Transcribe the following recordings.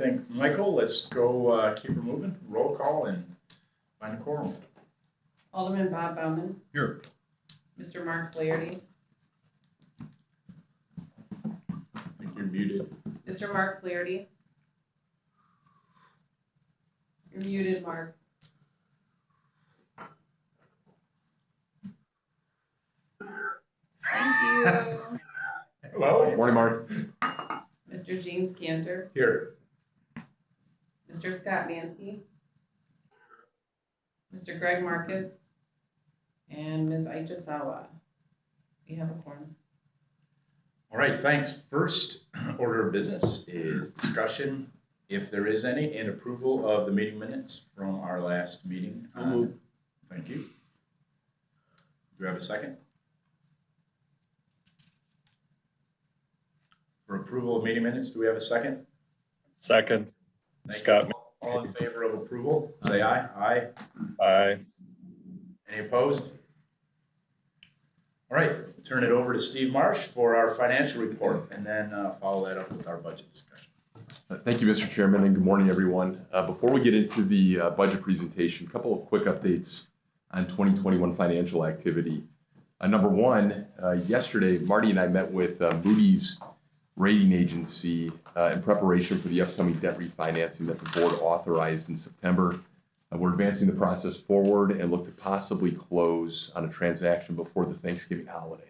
think, Michael, let's go keep her moving. Roll call and find a quorum. Alderman Bob Bauman. Here. Mr. Mark Flaherty. I think you're muted. Mr. Mark Flaherty. You're muted, Mark. Thank you. Hello. Morning, Mark. Mr. James Cantor. Here. Mr. Scott Mansky. Mr. Greg Marcus. And Ms. Aicha Sawa. We have a quorum. All right, thanks. First order of business is discussion, if there is any, and approval of the meeting minutes from our last meeting. Thank you. Do we have a second? For approval of meeting minutes, do we have a second? Second. Thank Scott. you. All in favor of approval, say aye. Aye. Aye. Any opposed? All right, turn it over to Steve Marsh for our financial report, and then follow that up with our budget discussion. Thank you, Mr. Chairman, and good morning, everyone. Before we get into the budget presentation, a couple of quick updates on 2021 financial activity. Number one, yesterday, Marty and I met with Moody's rating agency in preparation for the upcoming debt refinancing that the board authorized in September. We're advancing the process forward and look to possibly close on a transaction before the Thanksgiving holiday.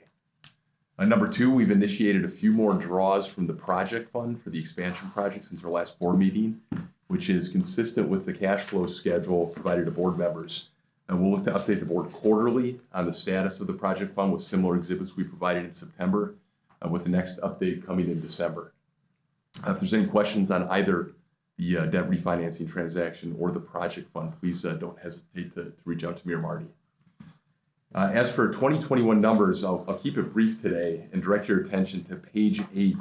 Number two, we've initiated a few more draws from the project fund for the expansion project since our last board meeting, which is consistent with the cash flow schedule provided to board members. And we'll look to update the board quarterly on the status of the project fund with similar exhibits we provided in September, with the next update coming in December. If there's any questions on either the debt refinancing transaction or the project fund, please don't hesitate to reach out to me or Marty. As for 2021 numbers, I'll keep it brief today and direct your attention to page 8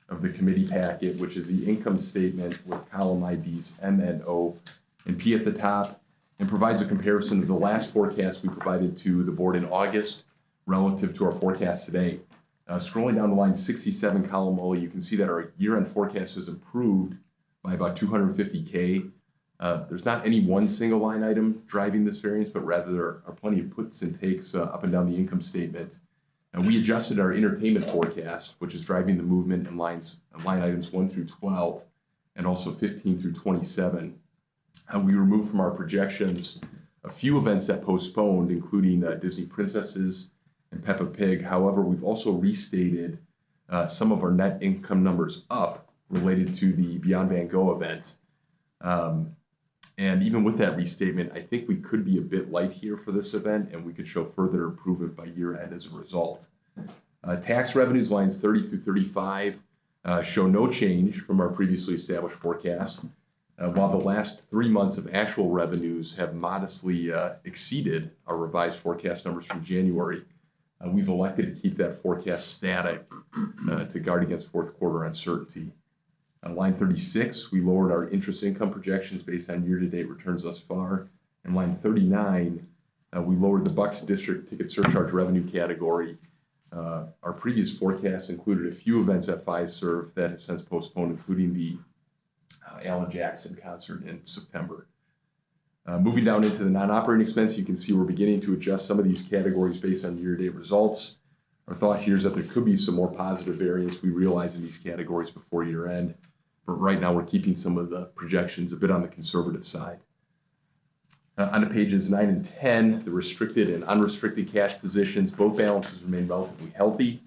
of the committee packet, which is the income statement with column IDs M and O and P at the top, and provides a comparison of the last forecast we provided to the board in August relative to our forecast today. Scrolling down the line 67, column O, you can see that our year-end forecast has improved by about $250K. There's not any one single line item driving this variance, but rather there are plenty of puts and takes up and down the income statement. And we adjusted our entertainment forecast, which is driving the movement in line items 1 through 12 and also 15 through 27. We removed from our projections a few events that postponed, including Disney Princesses and Peppa Pig. However, we've also restated some of our net income numbers up related to the Beyond Van Gogh event. And even with that restatement, I think we could be a bit light here for this event, and we could show further improvement by year end as a result. Tax revenues lines 30 through 35 show no change from our previously established forecast, while the last 3 months of actual revenues have modestly exceeded our revised forecast numbers from January. We've elected to keep that forecast static to guard against fourth quarter uncertainty. On line 36, we lowered our interest income projections based on year-to-date returns thus far. And line 39, we lowered the Bucks District ticket surcharge revenue category. Our previous forecast included a few events at Fiserv that have since postponed, including the Alan Jackson concert in September. Moving down into the non-operating expense, you can see we're beginning to adjust some of these categories based on year-to-date results. Our thought here is that there could be some more positive variance we realize in these categories before year end. But right now, we're keeping some of the projections a bit on the conservative side. On to pages 9 and 10, the restricted and unrestricted cash positions, both balances remain relatively healthy,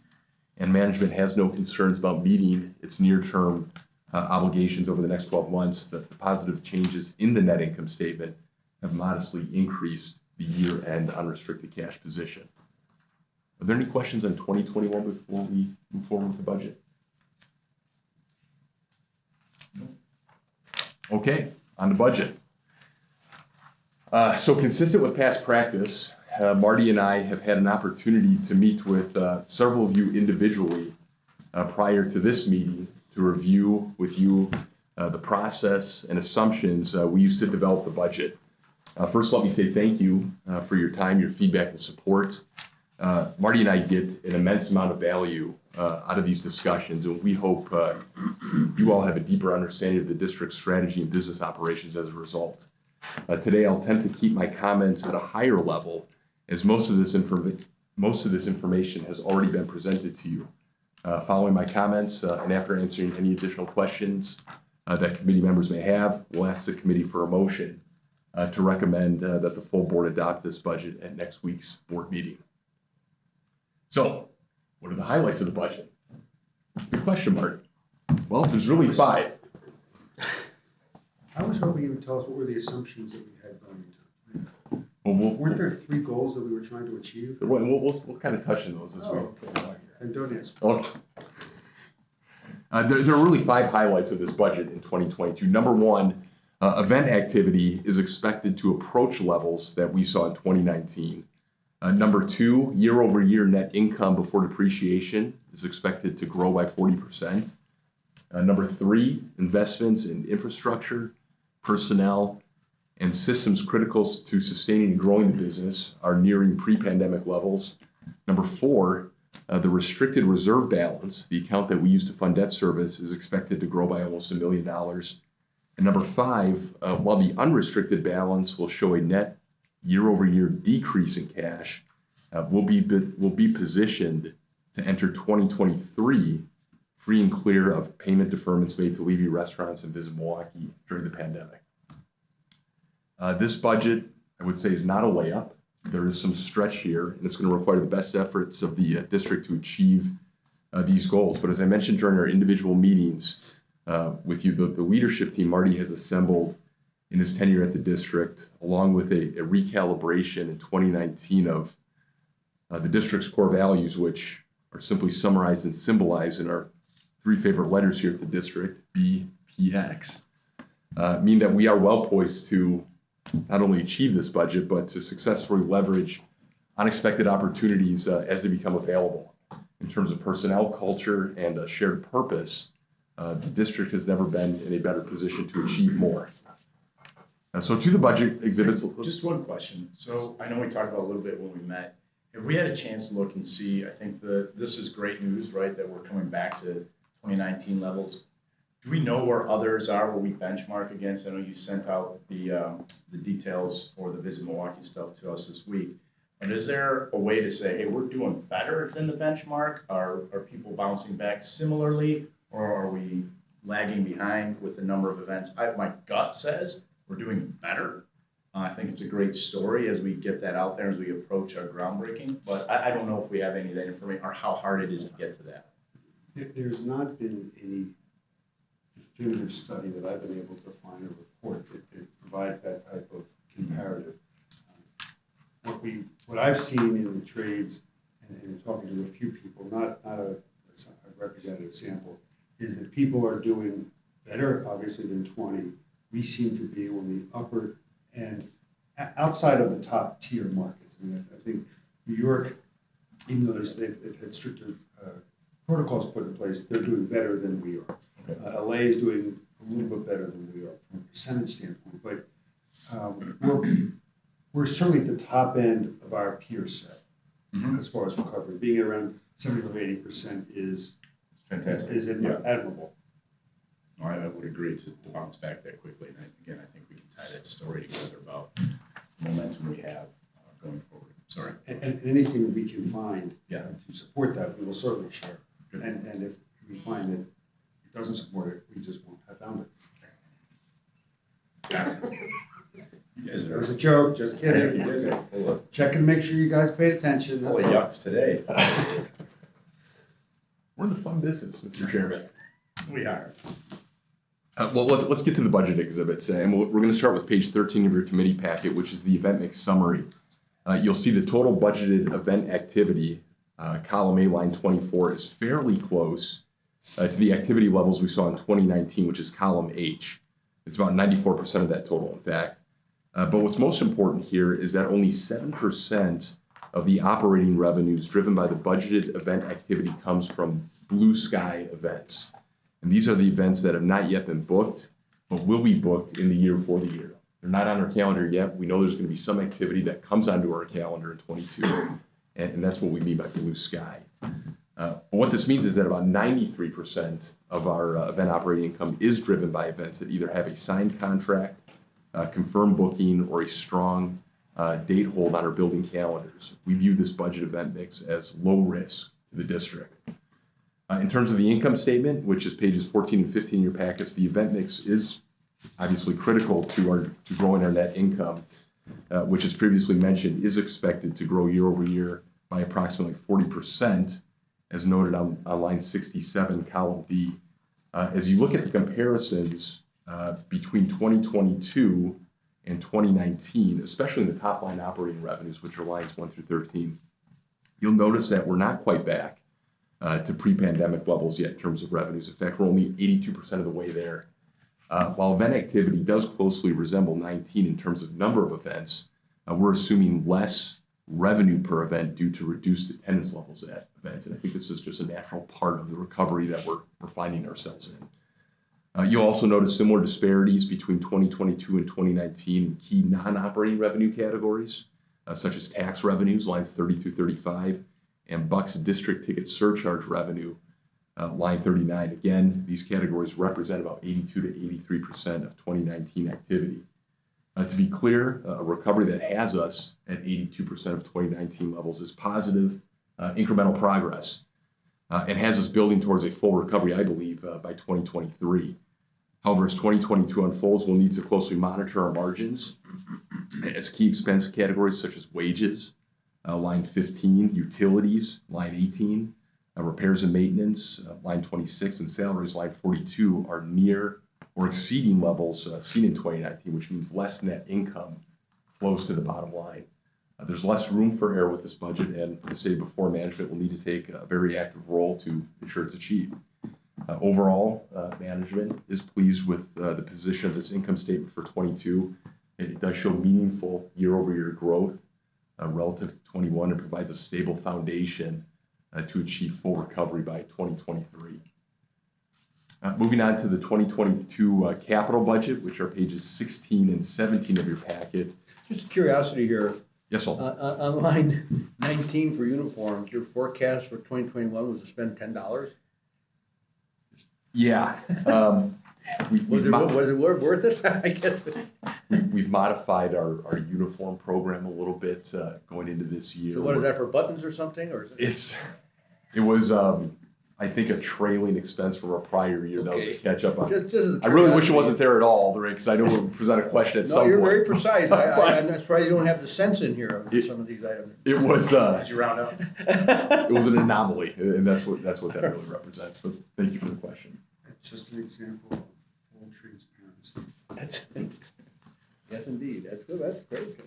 and management has no concerns about meeting its near-term obligations over the next 12 months. The positive changes in the net income statement have modestly increased the year-end unrestricted cash position. Are there any questions on 2021 before we move forward with the budget? Okay, on the budget. So consistent with past practice, Marty and I have had an opportunity to meet with several of you individually prior to this meeting to review with you the process and assumptions we used to develop the budget. First, let me say thank you for your time, your feedback, and support. Marty and I get an immense amount of value out of these discussions, and we hope you all have a deeper understanding of the district's strategy and business operations as a result. Today, I'll attempt to keep my comments at a higher level, as most of this information has already been presented to you. Following my comments and after answering any additional questions that committee members may have, we'll ask the committee for a motion to recommend that the full board adopt this budget at next week's board meeting. So, what are the highlights of the budget? Good question, Mark. Well, there's really 5. I was hoping you would tell us what were the assumptions that we had going into it. Well, Weren't there 3 goals that we were trying to achieve? we'll kind of touch on those this week. Okay. And don't answer. Okay. There are really 5 highlights of this budget in 2022. Number 1, event activity is expected to approach levels that we saw in 2019. Number 2, year-over-year net income before depreciation is expected to grow by 40%. Number 3, investments in infrastructure, personnel, and systems critical to sustaining and growing the business are nearing pre-pandemic levels. Number 4, the restricted reserve balance, the account that we use to fund debt service, is expected to grow by almost $1 million. And number 5, while the unrestricted balance will show a net year-over-year decrease in cash, will be positioned to enter 2023 free and clear of payment deferments made to Levy restaurants and Visit Milwaukee during the pandemic. This budget, I would say, is not a layup. There is some stretch here, and it's going to require the best efforts of the district to achieve these goals. But as I mentioned during our individual meetings with you, the leadership team Marty has assembled in his tenure at the district, along with a recalibration in 2019 of the district's core values, which are simply summarized and symbolized in our 3 favorite letters here at the district, BPX, mean that we are well poised to not only achieve this budget, but to successfully leverage unexpected opportunities as they become available. In terms of personnel, culture, and a shared purpose, the district has never been in a better position to achieve more. So to the budget exhibits. Just one question. So I know we talked about a little bit when we met. Have we had a chance to look and see, I think this is great news, right, that we're coming back to 2019 levels. Do we know where others are, where we benchmark against? I know you sent out the details for the Visit Milwaukee stuff to us this week. And is there a way to say, hey, we're doing better than the benchmark? Are people bouncing back similarly, or are we lagging behind with the number of events? My gut says we're doing better. I think it's a great story as we get that out there, as we approach our groundbreaking. But I don't know if we have any of that information or how hard it is to get to that. There's not been any definitive study that I've been able to find or report that provides that type of comparative. What I've seen in the trades and talking to a few people, not a representative sample, is that people are doing better, obviously, than 20. We seem to be on the upper end, outside of the top tier markets. I mean, I think New York, even though they've had stricter protocols put in place, they're doing better than we are. Okay. LA is doing a little bit better than we are from a percentage standpoint, but we're certainly at the top end of our peer set as far as recovery. Being around 70-80% is fantastic. Is admirable. All right, I would agree to bounce back that quickly. And again, I think we can tie that story together about the momentum we have going forward. Sorry. And anything we can find to support that, we will certainly share. And if we find that it doesn't support it, we just won't have found it. That was a joke, just kidding. Check and make sure you guys paid attention. That's all. Yucks today. We're in the fun business, Mr. Chairman. We are. Well, let's get to the budget exhibits. And we're going to start with page 13 of your committee packet, which is the event mix summary. You'll see the total budgeted event activity, column A, line 24, is fairly close to the activity levels we saw in 2019, which is column H. It's about 94% of that total, in fact. But what's most important here is that only 7% of the operating revenues driven by the budgeted event activity comes from blue sky events. And these are the events that have not yet been booked, but will be booked in the year for the year. They're not on our calendar yet. We know there's going to be some activity that comes onto our calendar in 22. and that's what we mean by blue sky. But what this means is that about 93% of our event operating income is driven by events that either have a signed contract, confirmed booking, or a strong date hold on our building calendars. We view this budget event mix as low risk to the district. In terms of the income statement, which is pages 14 and 15 in your packets, the event mix is obviously critical to growing our net income, which, as previously mentioned, is expected to grow year over year by approximately 40%, as noted on line 67, column D. As you look at the comparisons between 2022 and 2019, especially in the top line operating revenues, which are lines 1 through 13, you'll notice that we're not quite back to pre-pandemic levels yet in terms of revenues. In fact, we're only 82% of the way there. While event activity does closely resemble 19 in terms of number of events, we're assuming less revenue per event due to reduced attendance levels at events. And I think this is just a natural part of the recovery that we're finding ourselves in. You'll also notice similar disparities between 2022 and 2019 in key non-operating revenue categories, such as tax revenues, lines 30 through 35, and Bucks district ticket surcharge revenue, line 39. Again, these categories represent about 82 to 83% of 2019 activity. To be clear, a recovery that has us at 82% of 2019 levels is positive, incremental progress, and has us building towards a full recovery, I believe, by 2023. However, as 2022 unfolds, we'll need to closely monitor our margins as key expense categories such as wages, line 15, utilities, line 18, repairs and maintenance, line 26, and salaries, line 42, are near or exceeding levels seen in 2019, which means less net income flows to the bottom line. There's less room for error with this budget, and as I said before, management will need to take a very active role to ensure it's achieved. Overall, management is pleased with the position of this income statement for 22. It does show meaningful year-over-year growth relative to 21 and provides a stable foundation to achieve full recovery by 2023. Moving on to the 2022 capital budget, which are pages 16 and 17 of your packet. Just curiosity here. Yes, sir. On line 19 for uniforms, your forecast for 2021 was to spend $10. Yeah. Was it worth it? I guess. We've modified our uniform program a little bit going into this year. So what is that, for buttons or something? Or is it was I think a trailing expense from a prior year that was to catch up on. Just I really wish it wasn't there at all, because I know we'll present a question at some point. No, you're very precise. I'm not surprised you don't have the sense in here of some of these items. It was. Did you round up? It was an anomaly, and that's what that really represents. But thank you for the question. That's just an example of full transparency. Yes, indeed. That's good. That's great.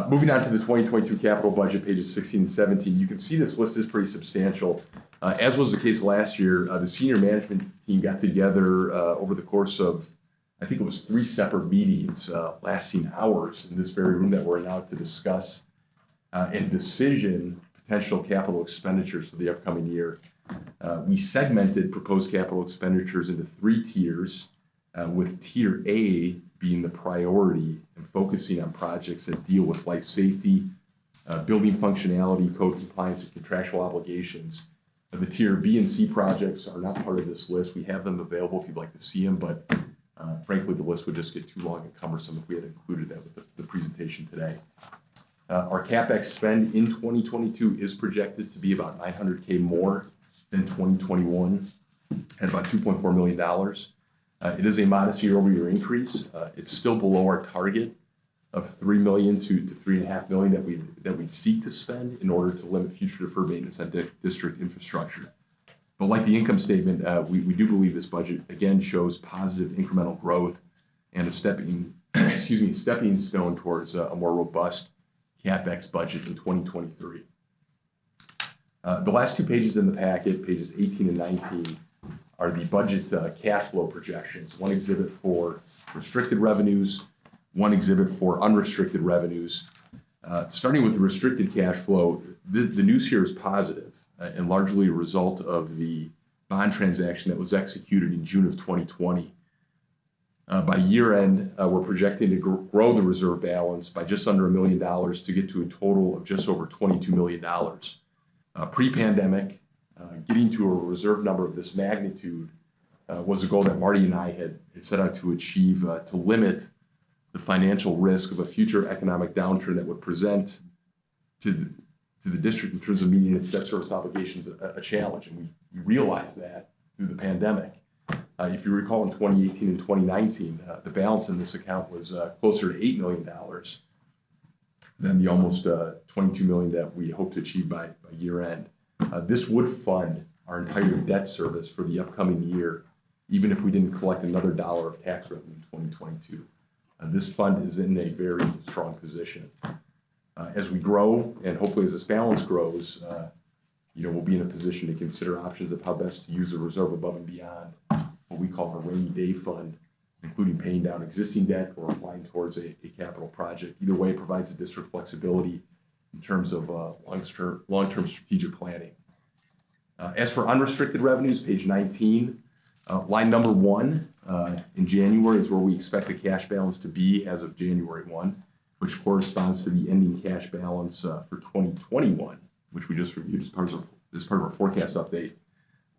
Moving on to the 2022 capital budget, pages 16 and 17, you can see this list is pretty substantial. As was the case last year, the senior management team got together over the course of, I think it was 3 separate meetings lasting hours in this very room that we're now to discuss and decision potential capital expenditures for the upcoming year. We segmented proposed capital expenditures into 3 tiers, with tier A being the priority and focusing on projects that deal with life safety, building functionality, code compliance, and contractual obligations. The tier B and C projects are not part of this list. We have them available if you'd like to see them, but frankly, the list would just get too long and cumbersome if we had included that with the presentation today. Our CapEx spend in 2022 is projected to be about $900K more than 2021 at about $2.4 million. It is a modest year-over-year increase. It's still below our target of $3 million to $3.5 million that we seek to spend in order to limit future deferred maintenance on district infrastructure. But like the income statement, we do believe this budget again shows positive incremental growth and a stepping stone towards a more robust CapEx budget in 2023. The last 2 pages in the packet, pages 18 and 19, are the budget cash flow projections. One exhibit for restricted revenues, one exhibit for unrestricted revenues. Starting with the restricted cash flow, the news here is positive and largely a result of the bond transaction that was executed in June of 2020. By year end, we're projecting to grow the reserve balance by just under $1 million to get to a total of just over $22 million. Pre-pandemic, getting to a reserve number of this magnitude was a goal that Marty and I had set out to achieve to limit the financial risk of a future economic downturn that would present to the district in terms of meeting its debt service obligations a challenge. And we realized that through the pandemic. If you recall, in 2018 and 2019, the balance in this account was closer to $8 million than the almost $22 million that we hope to achieve by year end. This would fund our entire debt service for the upcoming year, even if we didn't collect another dollar of tax revenue in 2022. This fund is in a very strong position. As we grow, and hopefully as this balance grows, we'll be in a position to consider options of how best to use the reserve above and beyond what we call our rainy day fund, including paying down existing debt or applying towards a capital project. Either way, it provides the district flexibility in terms of long-term strategic planning. As for unrestricted revenues, page 19, line number 1 in January is where we expect the cash balance to be as of January 1, which corresponds to the ending cash balance for 2021, which we just reviewed as part of our forecast update.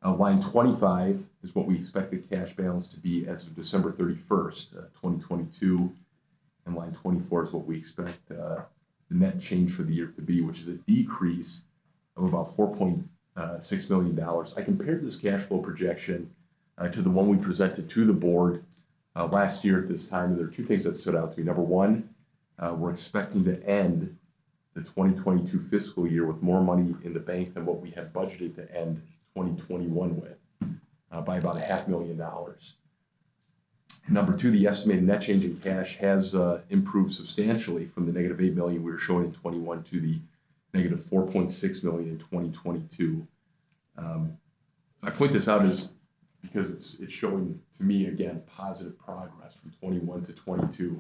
Line 25 is what we expect the cash balance to be as of December 31st, 2022. And line 24 is what we expect the net change for the year to be, which is a decrease of about $4.6 million. I compared this cash flow projection to the one we presented to the board last year at this time. And there are two things that stood out to me. Number one, we're expecting to end the 2022 fiscal year with more money in the bank than what we had budgeted to end 2021 with, by about $500,000. Number two, the estimated net change in cash has improved substantially from the negative $8 million we were showing in 21 to the negative $4.6 million in 2022. I point this out because it's showing to me, again, positive progress from 21 to 22.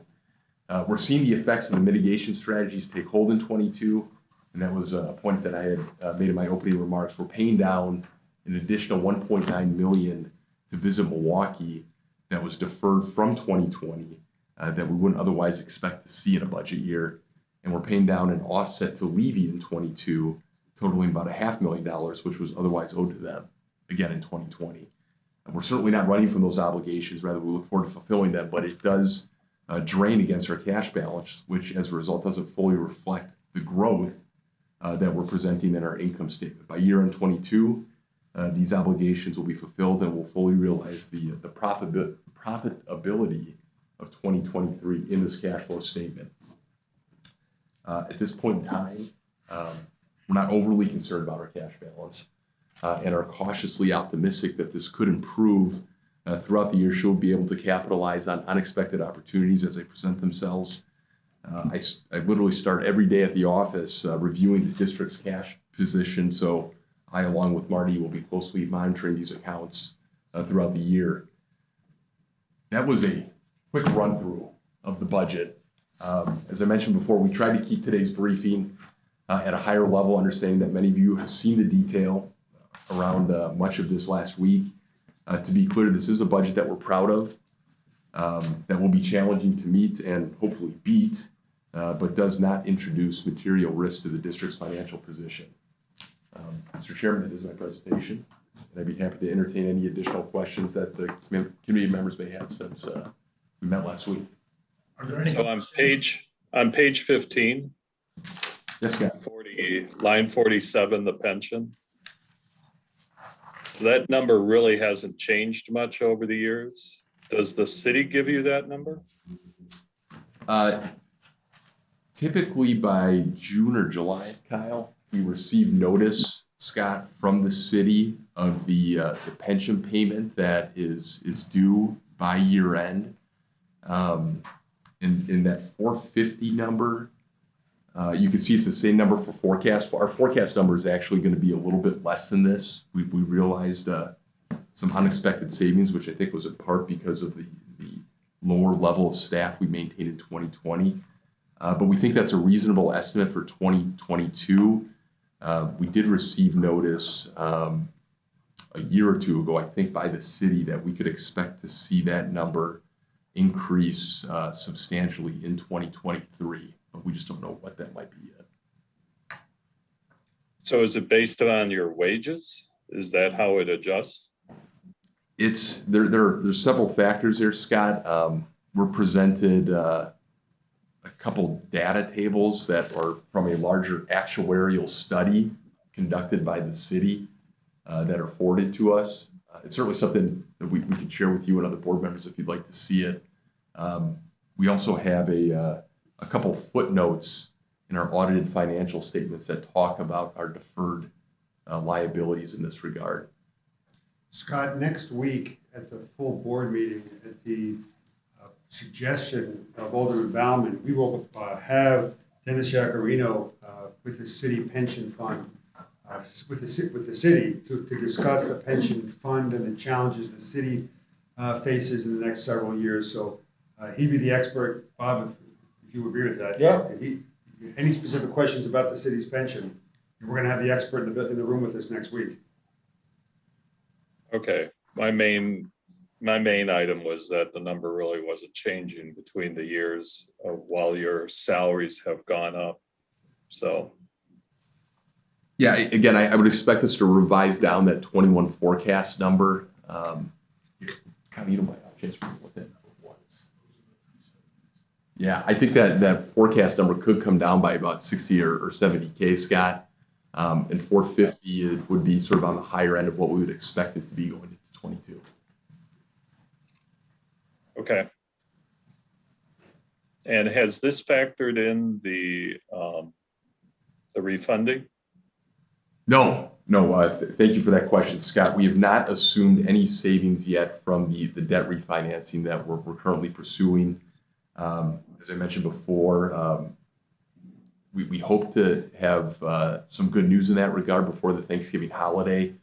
We're seeing the effects of the mitigation strategies take hold in 22, and that was a point that I had made in my opening remarks. We're paying down an additional $1.9 million to Visit Milwaukee that was deferred from 2020 that we wouldn't otherwise expect to see in a budget year. And we're paying down an offset to Levy in 22, totaling about $500,000, which was otherwise owed to them, again, in 2020. And we're certainly not running from those obligations. Rather, we look forward to fulfilling them, but it does drain against our cash balance, which as a result doesn't fully reflect the growth that we're presenting in our income statement. By year end 22, these obligations will be fulfilled and we'll fully realize the profitability of 2023 in this cash flow statement. At this point in time, we're not overly concerned about our cash balance and are cautiously optimistic that this could improve throughout the year. She'll be able to capitalize on unexpected opportunities as they present themselves. I literally start every day at the office reviewing the district's cash position, so I, along with Marty, will be closely monitoring these accounts throughout the year. That was a quick run through of the budget. As I mentioned before, we tried to keep today's briefing at a higher level, understanding that many of you have seen the detail around much of this last week. To be clear, this is a budget that we're proud of, that will be challenging to meet and hopefully beat, but does not introduce material risk to the district's financial position. Mr. Chairman, that is my presentation, and I'd be happy to entertain any additional questions that the committee members may have since we met last week. Are there any So on page 15, Yes, Scott. line 47, the pension. So that number really hasn't changed much over the years. Does the city give you that number? Typically by June or July, Kyle, we receive notice, Scott, from the city of the pension payment that is due by year end. In that 450 number, you can see it's the same number for forecast. Our forecast number is actually going to be a little bit less than this. We realized some unexpected savings, which I think was in part because of the lower level of staff we maintained in 2020. But we think that's a reasonable estimate for 2022. We did receive notice a year or two ago, I think, by the city that we could expect to see that number increase substantially in 2023, but we just don't know what that might be yet. So is it based on your wages? Is that how it adjusts? It's there's several factors there, Scott. We're presented a couple data tables that are from a larger actuarial study conducted by the city that are forwarded to us. It's certainly something that we can share with you and other board members if you'd like to see it. We also have a couple footnotes in our audited financial statements that talk about our deferred liabilities in this regard. Scott, next week at the full board meeting, at the suggestion of Alderman Bauman, we will have Dennis Yacarino with the city pension fund, with the city to discuss the pension fund and the challenges the city faces in the next several years. So he'd be the expert. Bob, if you agree with that. Yeah. Any specific questions about the city's pension, we're going to have the expert in the room with us next week. Okay, my main item was that the number really wasn't changing between the years while your salaries have gone up. So. Yeah, again, I would expect us to revise down that 21 forecast number. Yeah, I think that forecast number could come down by about 60 or 70K, Scott. And 450 it would be sort of on the higher end of what we would expect it to be going into 22. Okay. And has this factored in the refunding? No. Thank you for that question, Scott. We have not assumed any savings yet from the debt refinancing that we're currently pursuing. As I mentioned before, we hope to have some good news in that regard before the Thanksgiving holiday.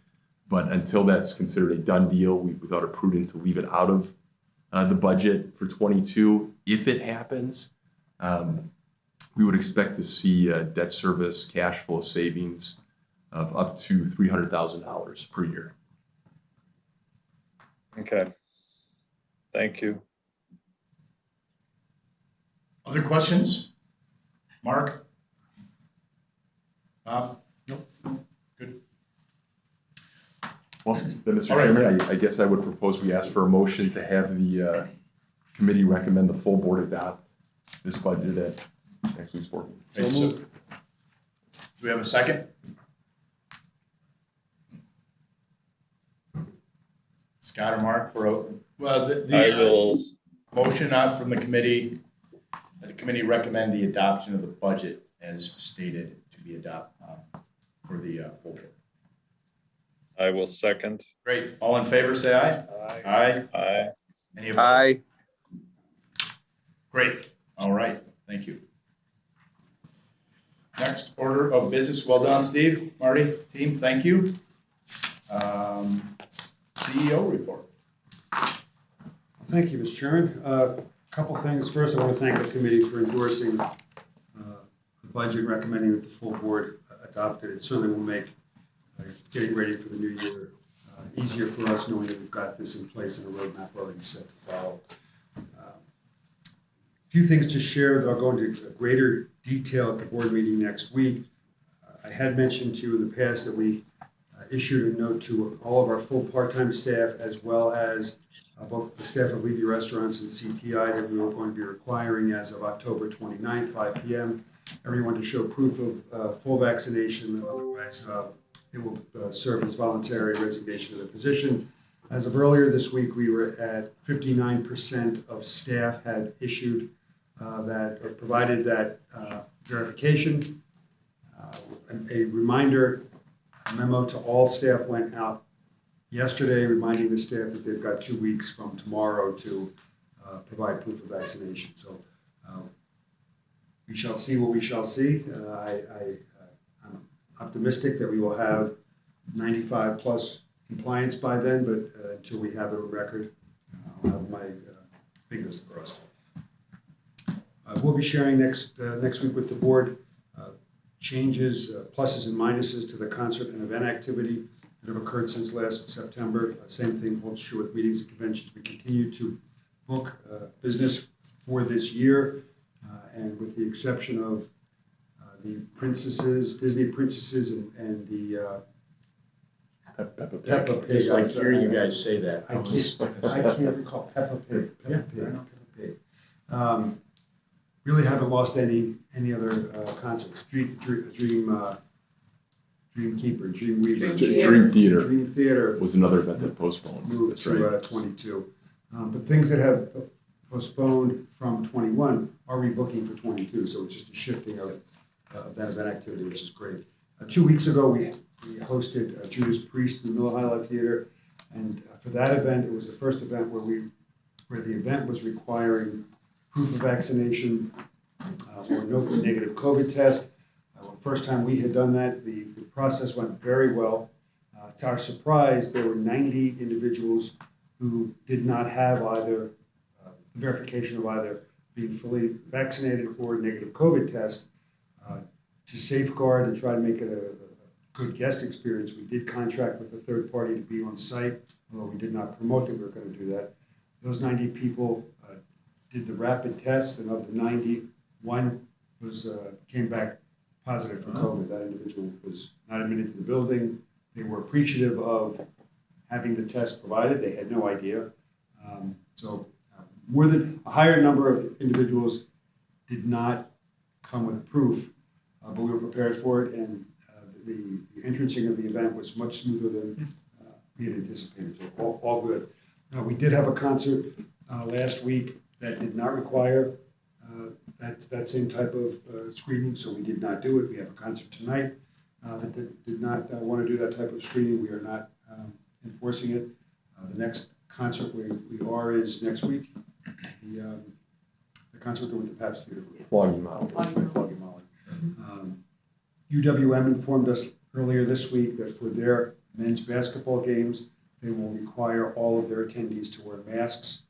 But until that's considered a done deal, we thought it prudent to leave it out of the budget for 22. If it happens, we would expect to see debt service cash flow savings of up to $300,000 per year. Okay. Thank you. Other questions? Mark? Bob? Nope. Good. Well, then, Mr. All right. Chairman, I guess I would propose we ask for a motion to have the committee recommend the full board adopt this budget at next week's board meeting. So, do we have a second? Scott or Mark for I will. motion out from the committee. The committee recommend the adoption of the budget as stated to be adopted for the full board. I will second. Great. All in favor, say aye. Aye. Aye. Any opposed? Aye. Great. All right. Thank you. Next order of business. Well done, Steve, Marty, team. Thank you. CEO report. Thank you, Mr. Chairman. A couple things. First, I want to thank the committee for endorsing the budget, recommending that the full board adopt it. It certainly will make getting ready for the new year easier for us, knowing that we've got this in place and a roadmap already set to follow. A few things to share that I'll go into greater detail at the board meeting next week. I had mentioned to you in the past that we issued a note to all of our full part-time staff, as well as both the staff of Levy Restaurants and CTI, that we were going to be requiring as of October 29th, 5 p.m., everyone to show proof of full vaccination. Otherwise, it will serve as voluntary resignation of the position. As of earlier this week, we were at 59% of staff had issued that or provided that verification. A reminder, a memo to all staff went out yesterday reminding the staff that they've got 2 weeks from tomorrow to provide proof of vaccination. So we shall see what we shall see. I'm optimistic that we will have 95 plus compliance by then, but until we have it on record, I'll have my fingers crossed. We'll be sharing next week with the board changes, pluses and minuses to the concert and event activity that have occurred since last September. Same thing holds true with meetings and conventions. We continue to book business for this year, and with the exception of the princesses, Disney princesses, and the Peppa Pig. Peppa Pig. Just like hearing you guys say that. I can't recall Peppa Pig. Peppa Pig. Really haven't lost any other concerts. Dreamkeeper, Dreamweaver. Dream Theater Dream Theater was another event that postponed. moved That's to right. 22. But things that have postponed from 21 are rebooking for 22, so it's just a shifting of that event activity, which is great. 2 weeks ago, we hosted Judas Priest in the Miller High Life Theater, and for that event, it was the first event where the event was requiring proof of vaccination or no negative COVID test. First time we had done that, the process went very well. To our surprise, there were 90 individuals who did not have either the verification of either being fully vaccinated or a negative COVID test. To safeguard and try to make it a good guest experience, we did contract with a third party to be on site, although we did not promote that we were going to do that. Those 90 people did the rapid test, and of the 90, one came back positive for COVID. That individual was not admitted to the building. They were appreciative of having the test provided. They had no idea. More than a higher number of individuals did not come with proof, but we were prepared for it, and the entrancing of the event was much smoother than we had anticipated, so all good. We did have a concert last week that did not require that same type of screening, so we did not do it. We have a concert tonight that did not want to do that type of screening. We are not enforcing it. The next concert we are is next week. The concert with the Pabst Theater. Flogging Molly. Flogging Molly. UWM informed us earlier this week that for their men's basketball games, they will require all of their attendees to wear masks,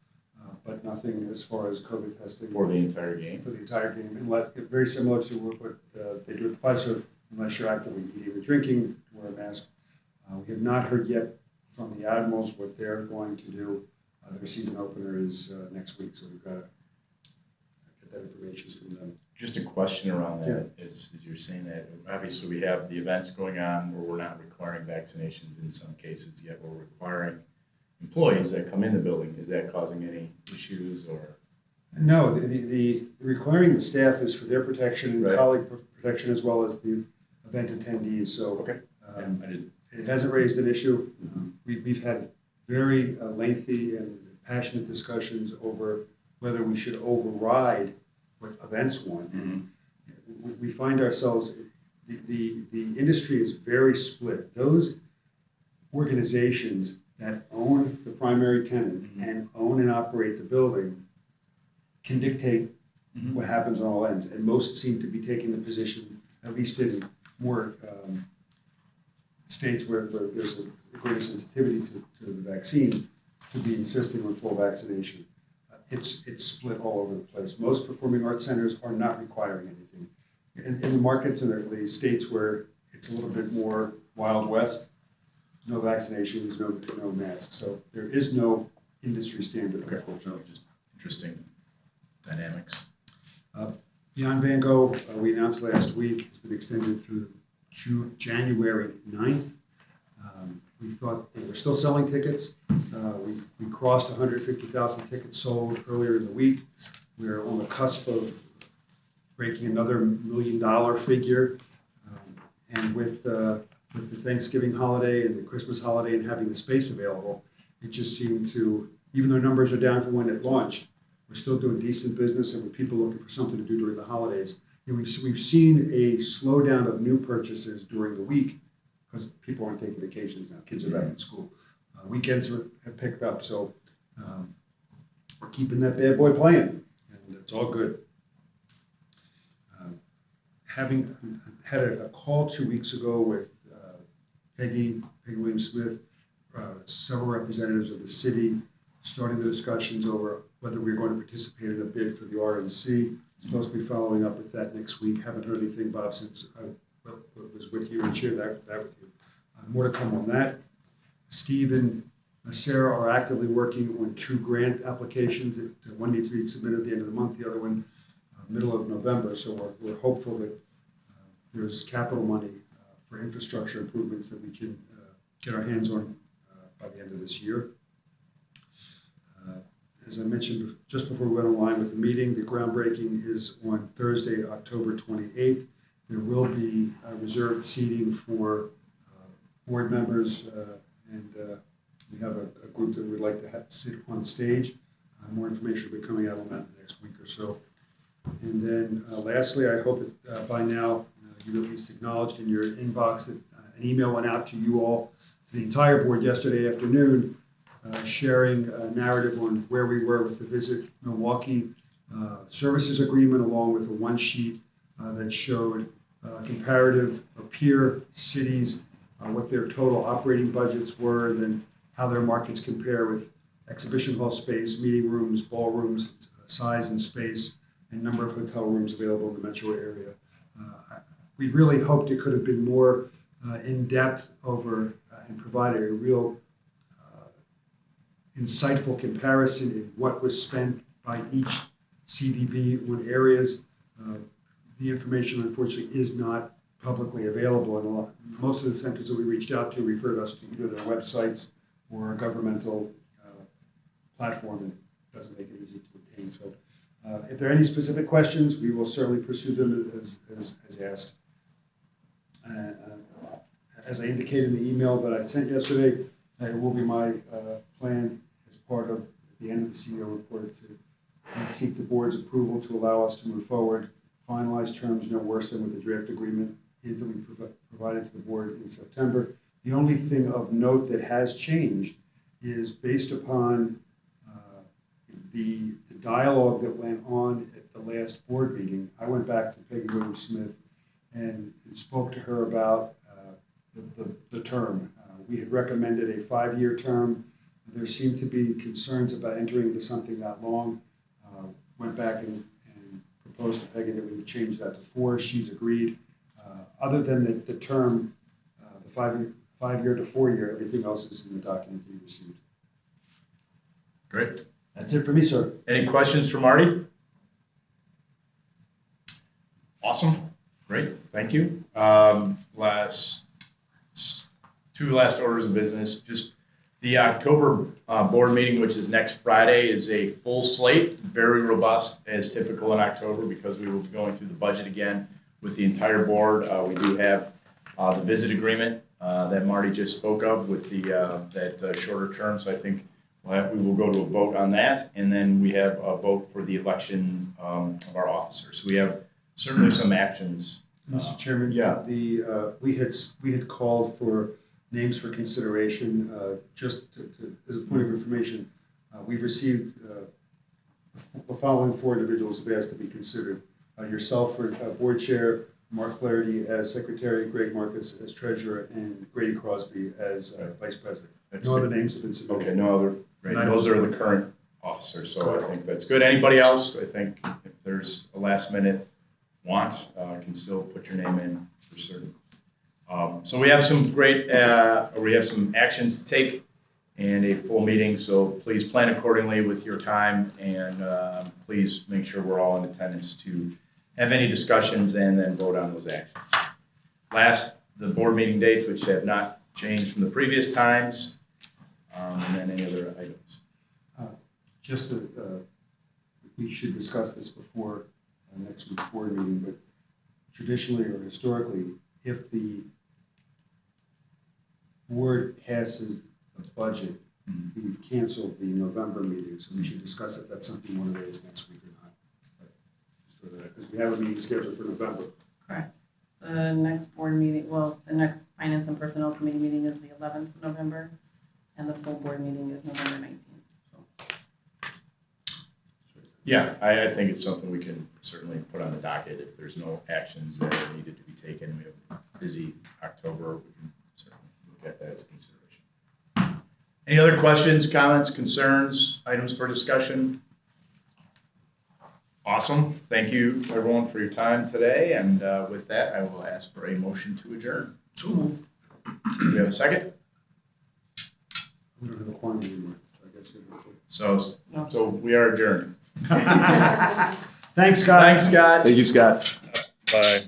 but nothing as far as COVID testing. For the entire game? For the entire game, unless, very similar to what they do at the Pfizer, unless you're actively eating or drinking, wear a mask. We have not heard yet from the Admirals what they're going to do. Their season opener is next week, so we've got to get that information from them. Just a question around that, as you're saying that, obviously we have the events going on where we're not requiring vaccinations in some cases, yet we're requiring employees that come in the building. Is that causing any issues or? No, the requiring the staff is for their protection and Right. colleague protection as well as the event attendees, so. Okay. It hasn't raised an issue. We've had very lengthy and passionate discussions over whether we should override what events want. Mm-hmm. We find ourselves, the industry is very split. Those organizations that own the primary tenant and own and operate the building can dictate what happens on all ends, and most seem to be taking the position, at least in more states where there's a greater sensitivity to the vaccine, to be insisting on full vaccination. It's split all over the place. Most performing arts centers are not requiring anything. In the markets and the states where it's a little bit more Wild West, no vaccinations, no masks. So there is no industry standard, unfortunately. Just interesting dynamics. Beyond Van Gogh, we announced last week, has been extended through January 9th. We thought they were still selling tickets. We crossed 150,000 tickets sold earlier in the week. We're on the cusp of breaking another $1 million figure. And with the Thanksgiving holiday and the Christmas holiday and having the space available, it just seemed to, even though numbers are down from when it launched, we're still doing decent business, and with people looking for something to do during the holidays. And we've seen a slowdown of new purchases during the week because people aren't taking vacations now. Kids are back in school. Weekends have picked up, so we're keeping that bad boy playing, and it's all good. Having had a call 2 weeks ago with Peggy Williams-Smith, several representatives of the city, starting the discussions over whether we're going to participate in a bid for the RNC. Supposed to be following up with that next week. Haven't heard anything, Bob, since I was with you and shared that with you. More to come on that. Steve and Sarah are actively working on 2 grant applications. One needs to be submitted at the end of the month, the other one middle of November. So we're hopeful that there's capital money for infrastructure improvements that we can get our hands on by the end of this year. As I mentioned just before we went online with the meeting, the groundbreaking is on Thursday, October 28th. There will be reserved seating for board members, and we have a group that would like to sit on stage. More information will be coming out on that in the next week or so. And then lastly, I hope that by now you at least acknowledged in your inbox that an email went out to you all, to the entire board yesterday afternoon, sharing a narrative on where we were with the Visit Milwaukee services agreement, along with a one sheet that showed comparative or peer cities, what their total operating budgets were, and then how their markets compare with exhibition hall space, meeting rooms, ballrooms, size and space, and number of hotel rooms available in the metro area. We really hoped it could have been more in-depth over and provided a real insightful comparison in what was spent by each CDB on areas. The information, unfortunately, is not publicly available, and most of the centers that we reached out to referred us to either their websites or a governmental platform, and it doesn't make it easy to obtain. So if there are any specific questions, we will certainly pursue them as asked. As I indicated in the email that I sent yesterday, it will be my plan as part of the end of the CEO report to seek the board's approval to allow us to move forward, finalize terms no worse than with the draft agreement is that we provided to the board in September. The only thing of note that has changed is based upon the dialogue that went on at the last board meeting. I went back to Peggy Williams-Smith and spoke to her about the term. We had recommended a 5-year term. There seemed to be concerns about entering into something that long. Went back and proposed to Peggy that we would change that to 4. She's agreed. Other than the term, the 5-year to 4-year, everything else is in the document that you received. Great. That's it for me, sir. Any questions for Marty? Awesome. Great. Thank you. Two last orders of business. Just the October board meeting, which is next Friday, is a full slate, very robust as typical in October because we will be going through the budget again with the entire board. We do have the visit agreement that Marty just spoke of with the that shorter term. So I think we will go to a vote on that, and then we have a vote for the election of our officers. So we have certainly some actions. Mr. Chairman, yeah, we had called for names for consideration. Just as a point of information, we've received the following 4 individuals have asked to be considered. Yourself for board chair, Mark Flaherty as secretary, Greg Marcus as treasurer, and Grady Crosby as vice president. No other names have been submitted. Okay, no other. Right. Those are the current officers, so I think that's good. Anybody else? I think if there's a last minute want, can still put your name in for certain. So we have some great, we have some actions to take and a full meeting, so please plan accordingly with your time, and please make sure we're all in attendance to have any discussions and then vote on those actions. Last, the board meeting dates, which have not changed from the previous times, and then any other items. We should discuss this before next week's board meeting, but traditionally or historically, if the board passes the budget, we've canceled the November meeting, so we should discuss if that's something one of those next week or not. Because we have a meeting scheduled for November. Correct. The next board meeting, well, the next Finance and Personnel Committee meeting is the 11th of November, and the full board meeting is November 19th. Yeah, I think it's something we can certainly put on the docket if there's no actions that are needed to be taken. We have a busy October. We can certainly look at that as a consideration. Any other questions, comments, concerns, items for discussion? Awesome. Thank you, everyone, for your time today. And with that, I will ask for a motion to adjourn. So moved. Do we have a second? We don't have a quorum anymore, so I guess we don't have to. So we are adjourned. Thanks, Scott. Thanks, Scott. Thank you, Scott. Bye.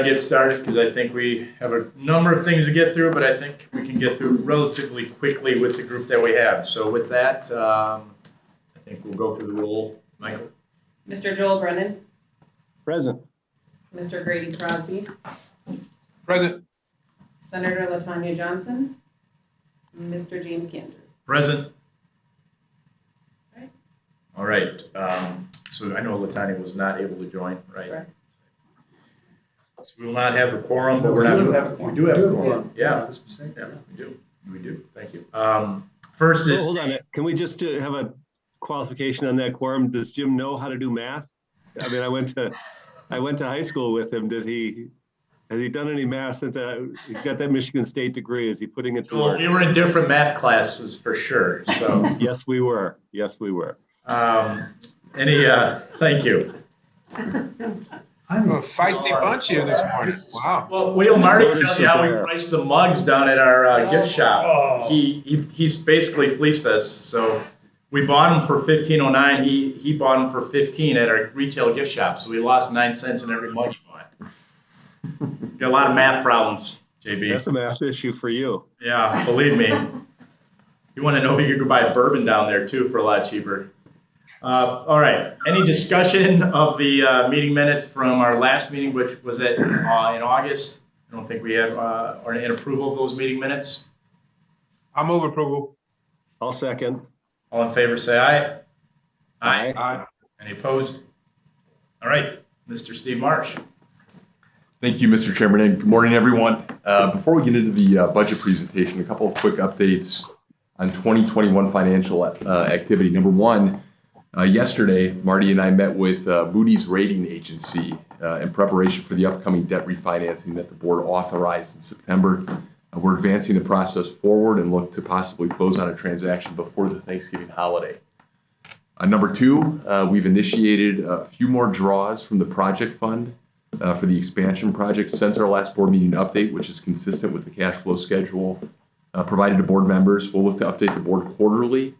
get started because I think we have a number of things to get through, but I think we can get through relatively quickly with the group that we have. So with that, I think we'll go through the roll. Michael? Mr. Joel Brennan, Present. Mr. Grady Crosby, Present. Senator LaTanya Johnson, Mr. James Cantor. Present. Right. All right. So I know Latanya was not able to join, right? Correct. So we will not have a quorum, but we're not. We do have a quorum. Yeah. Yeah. Yeah, we do. Thank you. First is. Hold on. Can we just have a qualification on that quorum? Does Jim know how to do math? I mean, I went to high school with him. Has he done any math since he's got that Michigan State degree? Is he putting it to Well, work? we were in different math classes for sure. So. Yes, we were. Thank you. I'm a feisty bunch here this morning. Wow. Well, will Marty So tell you how we does priced the mugs down at our gift shop? Oh. He's basically fleeced us. So we bought them for $15.09. He bought them for $15 at our retail gift shop. So we lost 9 cents in every mug he bought. Got a lot of math problems, JB. That's a math issue for you. Yeah, believe me. You want to know if you could buy a bourbon down there too for a lot cheaper. All right. Any discussion of the meeting minutes from our last meeting, which was in August? I don't think we have or an approval of those meeting minutes. I'll move approval. I'll second. All in favor, say aye. Aye. Any opposed? All right, Mr. Steve Marsh. Thank you, Mr. Chairman, and good morning, everyone. Before we get into the budget presentation, a couple of quick updates on 2021 financial activity. Number one, yesterday, Marty and I met with Moody's rating agency in preparation for the upcoming debt refinancing that the board authorized in September. We're advancing the process forward and look to possibly close on a transaction before the Thanksgiving holiday. Number two, we've initiated a few more draws from the project fund for the expansion project since our last board meeting update, which is consistent with the cash flow schedule provided to board members. We'll look to update the board quarterly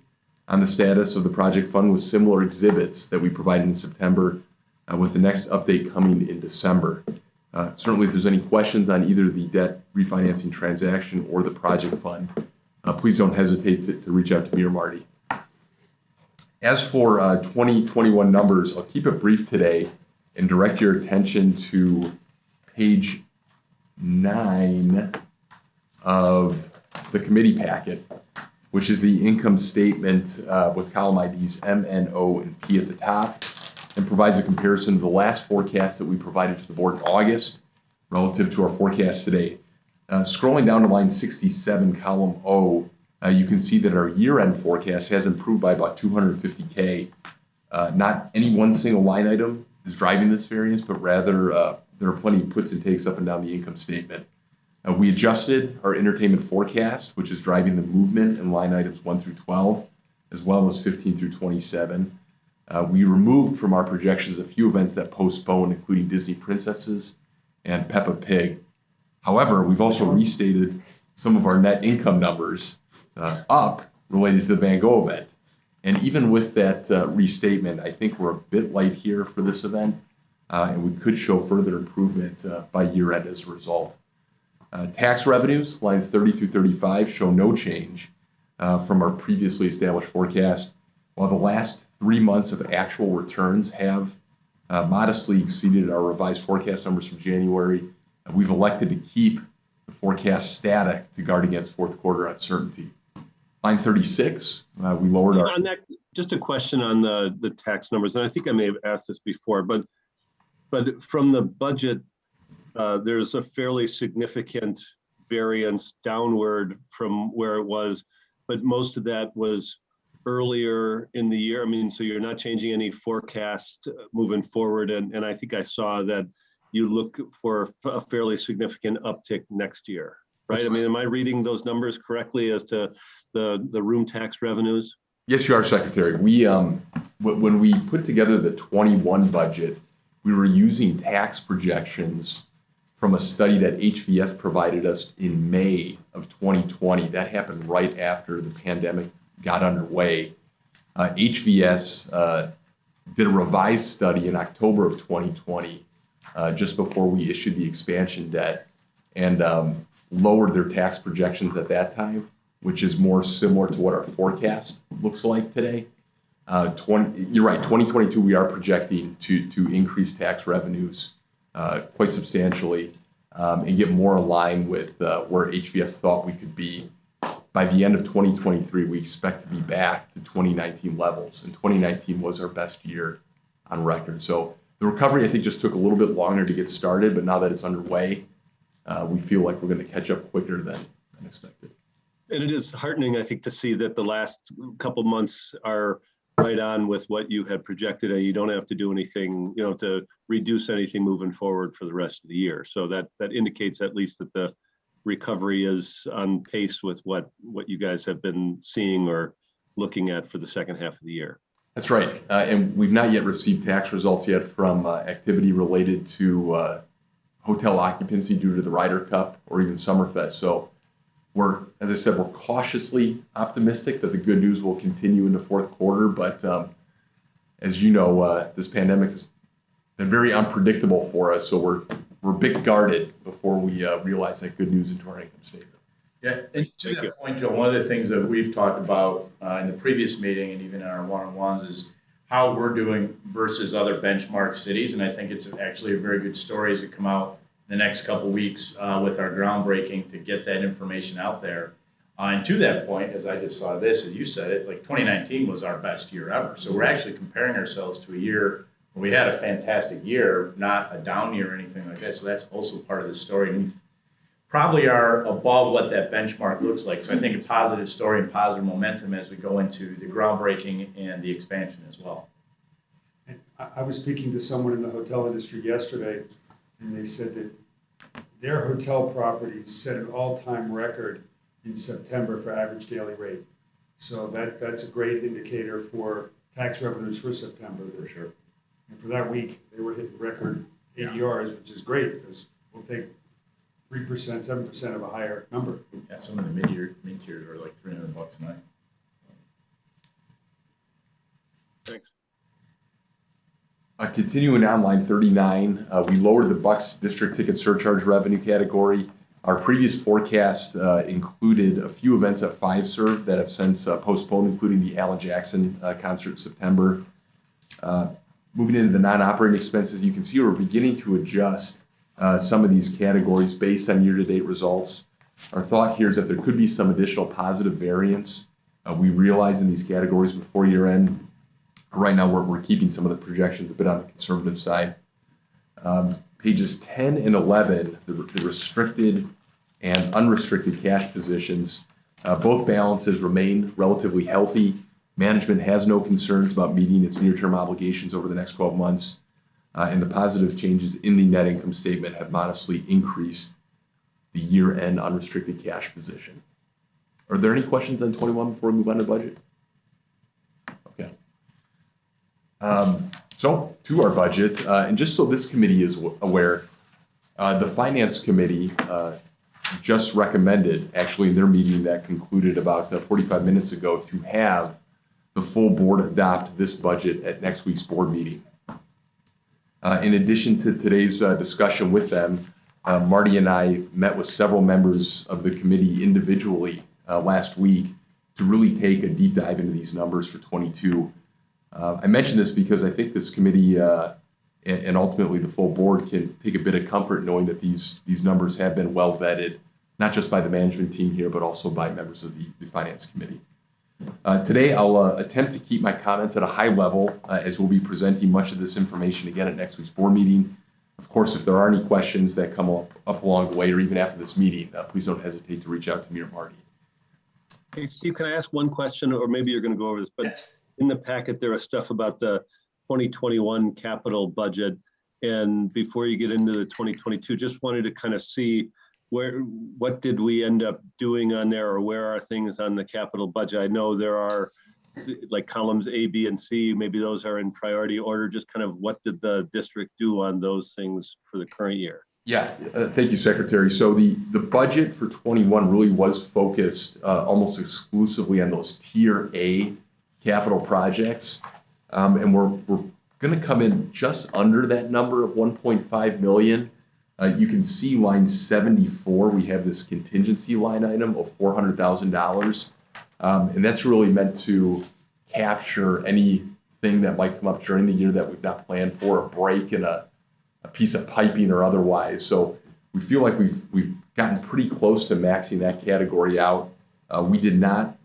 on the status of the project fund with similar exhibits that we provided in September, with the next update coming in December. Certainly, if there's any questions on either the debt refinancing transaction or the project fund, please don't hesitate to reach out to me or Marty. As for 2021 numbers, I'll keep it brief today and direct your attention to page 9 of the committee packet, which is the income statement with column IDs M, N, O, and P at the top, and provides a comparison of the last forecast that we provided to the board in August relative to our forecast today. Scrolling down to line 67, column O, you can see that our year-end forecast has improved by about $250K. Not any one single line item is driving this variance, but rather there are plenty of puts and takes up and down the income statement. We adjusted our entertainment forecast, which is driving the movement in line items 1 through 12, as well as 15 through 27. We removed from our projections a few events that postponed, including Disney Princesses and Peppa Pig. However, we've also restated some of our net income numbers up related to the Van Gogh event. And even with that restatement, I think we're a bit light here for this event, and we could show further improvement by year end as a result. Tax revenues, lines 30 through 35, show no change from our previously established forecast, while the last 3 months of actual returns have modestly exceeded our revised forecast numbers from January. We've elected to keep the forecast static to guard against fourth quarter uncertainty. Line 36, we lowered our... On that, just a question on the tax numbers, and I think I may have asked this before, but from the budget, there's a fairly significant variance downward from where it was, but most of that was earlier in the year. I mean, so you're not changing any forecast moving forward, and I think I saw that you look for a fairly significant uptick next year, right? I mean, am I reading those numbers correctly as to the room tax revenues? Yes, you are, Secretary. We when we put together the 21 budget, we were using tax projections from a study that HVS provided us in May of 2020. That happened right after the pandemic got underway. HVS did a revised study in October of 2020 just before we issued the expansion debt and lowered their tax projections at that time, which is more similar to what our forecast looks like today. You're right, 2022, we are projecting to increase tax revenues quite substantially and get more aligned with where HVS thought we could be. By the end of 2023, we expect to be back to 2019 levels, and 2019 was our best year on record. So the recovery, I think, just took a little bit longer to get started, but now that it's underway, we feel like we're going to catch up quicker than expected. And it is heartening, I think, to see that the last couple months are right on with what you had projected. You don't have to do anything, to reduce anything moving forward for the rest of the year. So that indicates at least that the recovery is on pace with what you guys have been seeing or looking at for the second half of the year. That's right. And we've not yet received tax results yet from activity related to hotel occupancy due to the Ryder Cup or even Summerfest. So as I said, we're cautiously optimistic that the good news will continue in the fourth quarter. But as you know, this pandemic has been very unpredictable for us. So we're a bit guarded before we realize that good news into our income statement. Yeah, and to that point, Joe, one of the things that we've talked about in the previous meeting and even in our one-on-ones is how we're doing versus other benchmark cities. And I think it's actually a very good story as we come out the next couple of weeks with our groundbreaking to get that information out there. And to that point, as I just saw this, as you said it, like 2019 was our best year ever. So we're actually comparing ourselves to a year where we had a fantastic year, not a down year or anything like that. So that's also part of the story. And we probably are above what that benchmark looks like. So I think a positive story and positive momentum as we go into the groundbreaking and the expansion as well. And I was speaking to someone in the hotel industry yesterday, and they said that their hotel properties set an all-time record in September for average daily rate. So that's a great indicator for tax revenues for September. For sure. And for that week, they were hitting record ADRs, which is great because we'll take 3%, 7% of a higher number. Yeah, some of the mid-tiers are like $300 a night. Thanks. Continuing on line 39, we lowered the Bucks District Ticket Surcharge revenue category. Our previous forecast included a few events at Fiserv that have since postponed, including the Alan Jackson concert in September. Moving into the non-operating expenses, you can see we're beginning to adjust some of these categories based on year-to-date results. Our thought here is that there could be some additional positive variance we realize in these categories before year-end. Right now, we're keeping some of the projections a bit on the conservative side. Pages 10 and 11, the restricted and unrestricted cash positions, both balances remain relatively healthy. Management has no concerns about meeting its near-term obligations over the next 12 months. And the positive changes in the net income statement have modestly increased the year-end unrestricted cash position. Are there any questions on 21 before we move on to budget? Okay. So to our budget, and just so this committee is aware, the Finance Committee just recommended, actually in their meeting that concluded about 45 minutes ago, to have the full board adopt this budget at next week's board meeting. In addition to today's discussion with them, Marty and I met with several members of the committee individually last week to really take a deep dive into these numbers for 22. I mention this because I think this committee and ultimately the full board can take a bit of comfort knowing that these numbers have been well vetted, not just by the management team here, but also by members of the Finance Committee. Today, I'll attempt to keep my comments at a high level as we'll be presenting much of this information again at next week's board meeting. Of course, if there are any questions that come up along the way or even after this meeting, please don't hesitate to reach out to me or Marty. Hey, Steve, can I ask one question, or maybe you're going to go over this, but yes. In the packet, there is stuff about the 2021 capital budget. And before you get into the 2022, just wanted to kind of see what did we end up doing on there, or where are things on the capital budget? I know there are like columns A, B, and C, maybe those are in priority order. Just kind of what did the district do on those things for the current year? Yeah, thank you, Secretary. So the budget for 21 really was focused almost exclusively on those Tier A capital projects. And we're going to come in just under that number of 1.5 million. You can see line 74, we have this contingency line item of $400,000. And that's really meant to capture anything that might come up during the year that we've not planned for, a break in a piece of piping or otherwise. So we feel like we've gotten pretty close to maxing that category out. We did not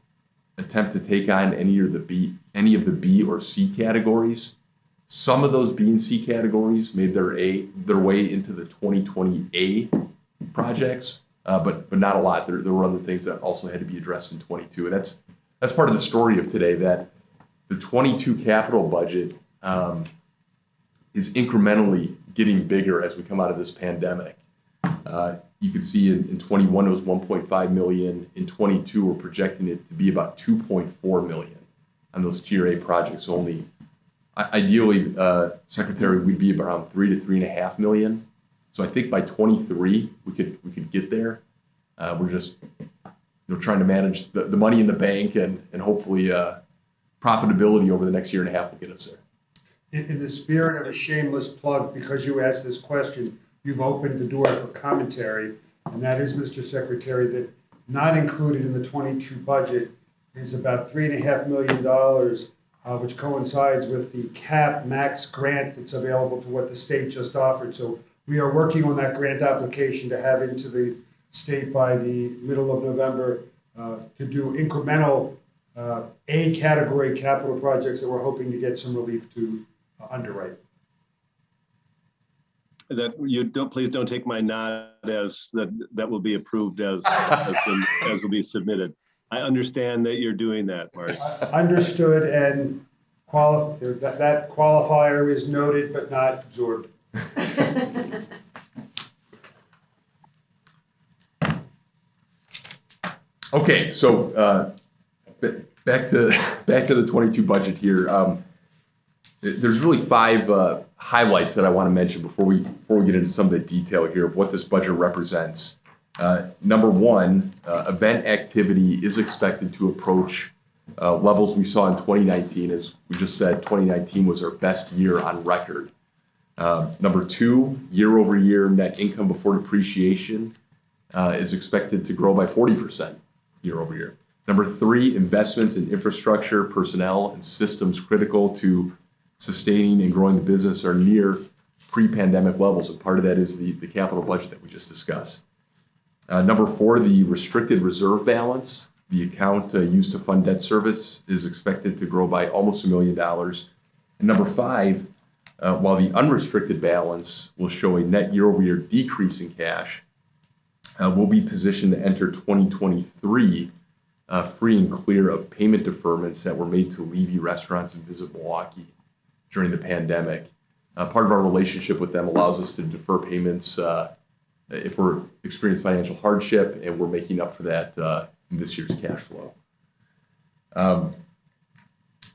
attempt to take on any of the B or C categories. Some of those B and C categories made their way into the 2020 A projects, but not a lot. There were other things that also had to be addressed in 22, and that's part of the story of today. That the 22 capital budget is incrementally getting bigger as we come out of this pandemic. You can see in 21 it was 1.5 million. In 22 we're projecting it to be about 2.4 million on those Tier A projects only. Ideally, Secretary, we'd be around 3 to 3.5 million. So I think by 23 we could get there. We're just trying to manage the money in the bank and hopefully profitability over the next year and a half will get us there. In the spirit of a shameless plug, because you asked this question, you've opened the door for commentary, and that is, Mr. Secretary, that not included in the 22 budget is about $3.5 million, which coincides with the CAP max grant that's available to what the state just offered. So we are working on that grant application to have into the state by the middle of November to do incremental A category capital projects that we're hoping to get some relief to underwrite. That you don't, please don't take my nod as that will be approved as will be submitted. I understand that you're doing that, Marty. Understood, and that qualifier is noted but not absorbed. Okay, so back to the 22 budget here. There's really 5 highlights that I want to mention before we get into some of the detail here of what this budget represents. Number 1, event activity is expected to approach levels we saw in 2019. As we just said, 2019 was our best year on record. Number 2, year over year net income before depreciation is expected to grow by 40% year over year. Number 3, investments in infrastructure, personnel, and systems critical to sustaining and growing the business are near pre-pandemic levels, and part of that is the capital budget that we just discussed. Number 4, the restricted reserve balance, the account used to fund debt service, is expected to grow by almost $1 million. And number 5, while the unrestricted balance will show a net year-over-year decrease in cash, we'll be positioned to enter 2023 free and clear of payment deferments that were made to Levy Restaurants and Visit Milwaukee during the pandemic. Part of our relationship with them allows us to defer payments if we're experiencing financial hardship, and we're making up for that in this year's cash flow.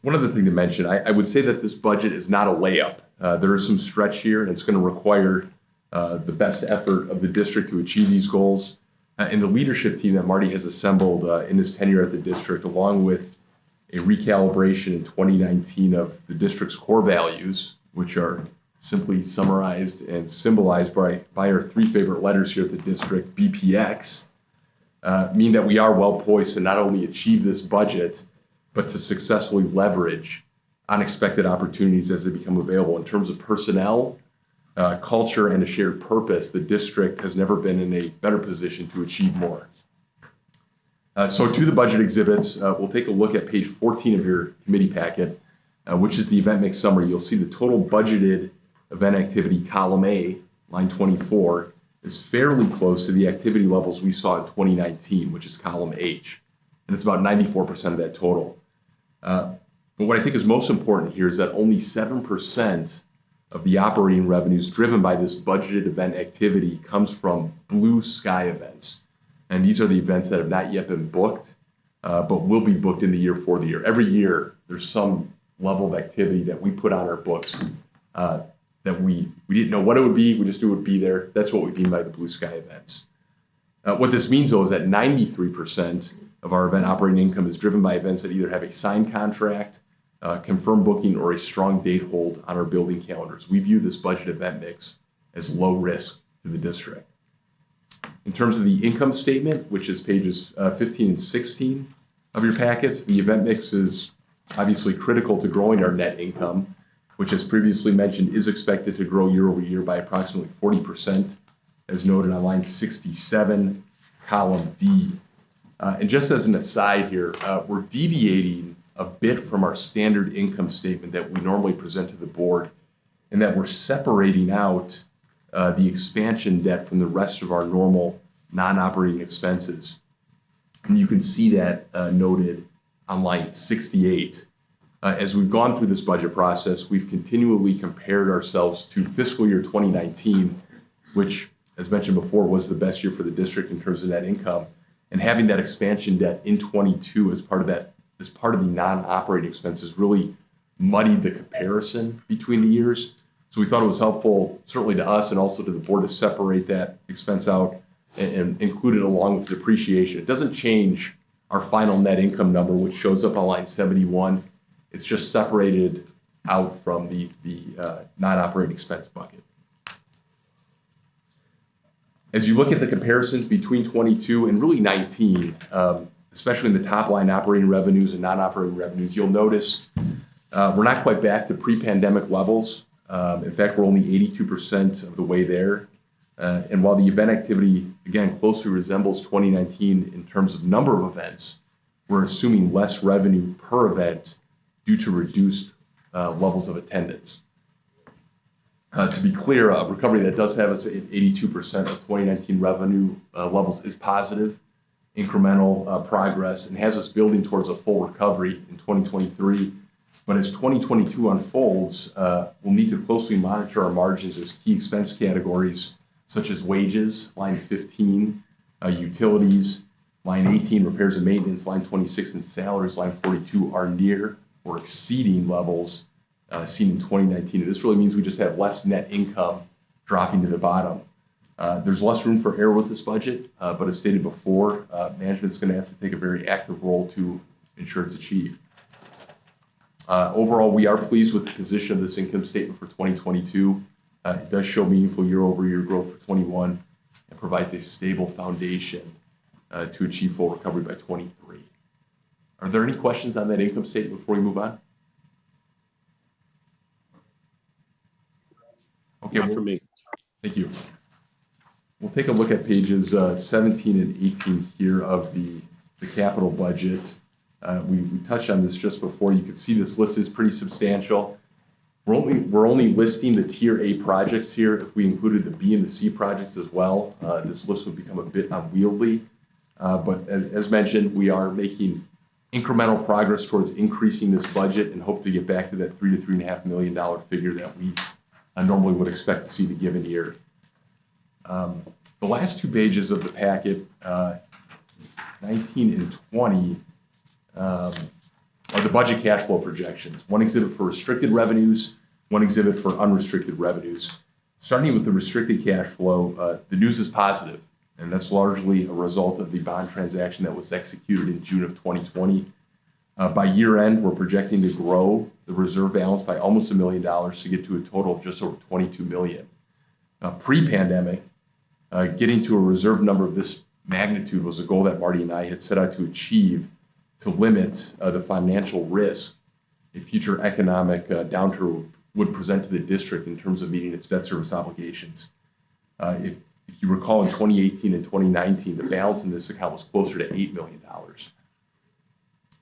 One other thing to mention, I would say that this budget is not a layup. There is some stretch here, and it's going to require the best effort of the district to achieve these goals. And the leadership team that Marty has assembled in his tenure at the district, along with a recalibration in 2019 of the district's core values, which are simply summarized and symbolized by our 3 favorite letters here at the district, BPX, mean that we are well poised to not only achieve this budget, but to successfully leverage unexpected opportunities as they become available. In terms of personnel, culture, and a shared purpose, the district has never been in a better position to achieve more. So to the budget exhibits, we'll take a look at page 14 of your committee packet, which is the event mix summary. You'll see the total budgeted event activity, column A, line 24, is fairly close to the activity levels we saw in 2019, which is column H, and it's about 94% of that total. But what I think is most important here is that only 7% of the operating revenues driven by this budgeted event activity comes from blue sky events. And these are the events that have not yet been booked, but will be booked in the year for the year. Every year, there's some level of activity that we put on our books that we didn't know what it would be, we just knew it would be there. That's what we mean by the blue sky events. What this means, though, is that 93% of our event operating income is driven by events that either have a signed contract confirmed booking, or a strong date hold on our building calendars. We view this budget event mix as low risk to the district. In terms of the income statement, which is pages 15 and 16 of your packets, the event mix is obviously critical to growing our net income, which, as previously mentioned, is expected to grow year over year by approximately 40%, as noted on line 67, column D. And just as an aside here, we're deviating a bit from our standard income statement that we normally present to the board, in that we're separating out the expansion debt from the rest of our normal non-operating expenses. And you can see that noted on line 68. As we've gone through this budget process, we've continually compared ourselves to fiscal year 2019, which, as mentioned before, was the best year for the district in terms of net income. And having that expansion debt in 22 as part of the non-operating expenses really muddied the comparison between the years. So we thought it was helpful, certainly to us and also to the board, to separate that expense out and include it along with depreciation. It doesn't change our final net income number, which shows up on line 71. It's just separated out from the non-operating expense bucket. As you look at the comparisons between 22 and really 19, especially in the top line operating revenues and non-operating revenues, you'll notice we're not quite back to pre-pandemic levels. In fact, we're only 82% of the way there. And while the event activity, again, closely resembles 2019 in terms of number of events, we're assuming less revenue per event due to reduced levels of attendance. To be clear, a recovery that does have us at 82% of 2019 revenue levels is positive, incremental progress, and has us building towards a full recovery in 2023. But as 2022 unfolds, we'll need to closely monitor our margins as key expense categories such as wages, line 15, utilities, line 18, repairs and maintenance, line 26, and salaries, line 42, are near or exceeding levels seen in 2019. And this really means we just have less net income dropping to the bottom. There's less room for error with this budget, but as stated before, management's going to have to take a very active role to ensure it's achieved. Overall, we are pleased with the position of this income statement for 2022. It does show meaningful year-over-year growth for 21 and provides a stable foundation to achieve full recovery by 23. Are there any questions on that income statement before we move on? Okay, Not for me. Thank you. We'll take a look at pages 17 and 18 here of the capital budget. We touched on this just before. You can see this list is pretty substantial. We're only listing the tier A projects here. If we included the B and the C projects as well, this list would become a bit unwieldy. But as mentioned, we are making incremental progress towards increasing this budget and hope to get back to that $3 to $3.5 million figure that we normally would expect to see the given year. The last two pages of the packet, 19 and 20, are the budget cash flow projections. One exhibit for restricted revenues, one exhibit for unrestricted revenues. Starting with the restricted cash flow, the news is positive, and that's largely a result of the bond transaction that was executed in June of 2020. By year end, we're projecting to grow the reserve balance by almost $1 million to get to a total of just over $22 million. Pre-pandemic, getting to a reserve number of this magnitude was a goal that Marty and I had set out to achieve to limit the financial risk a future economic downturn would present to the district in terms of meeting its debt service obligations. If you recall, in 2018 and 2019, the balance in this account was closer to $8 million.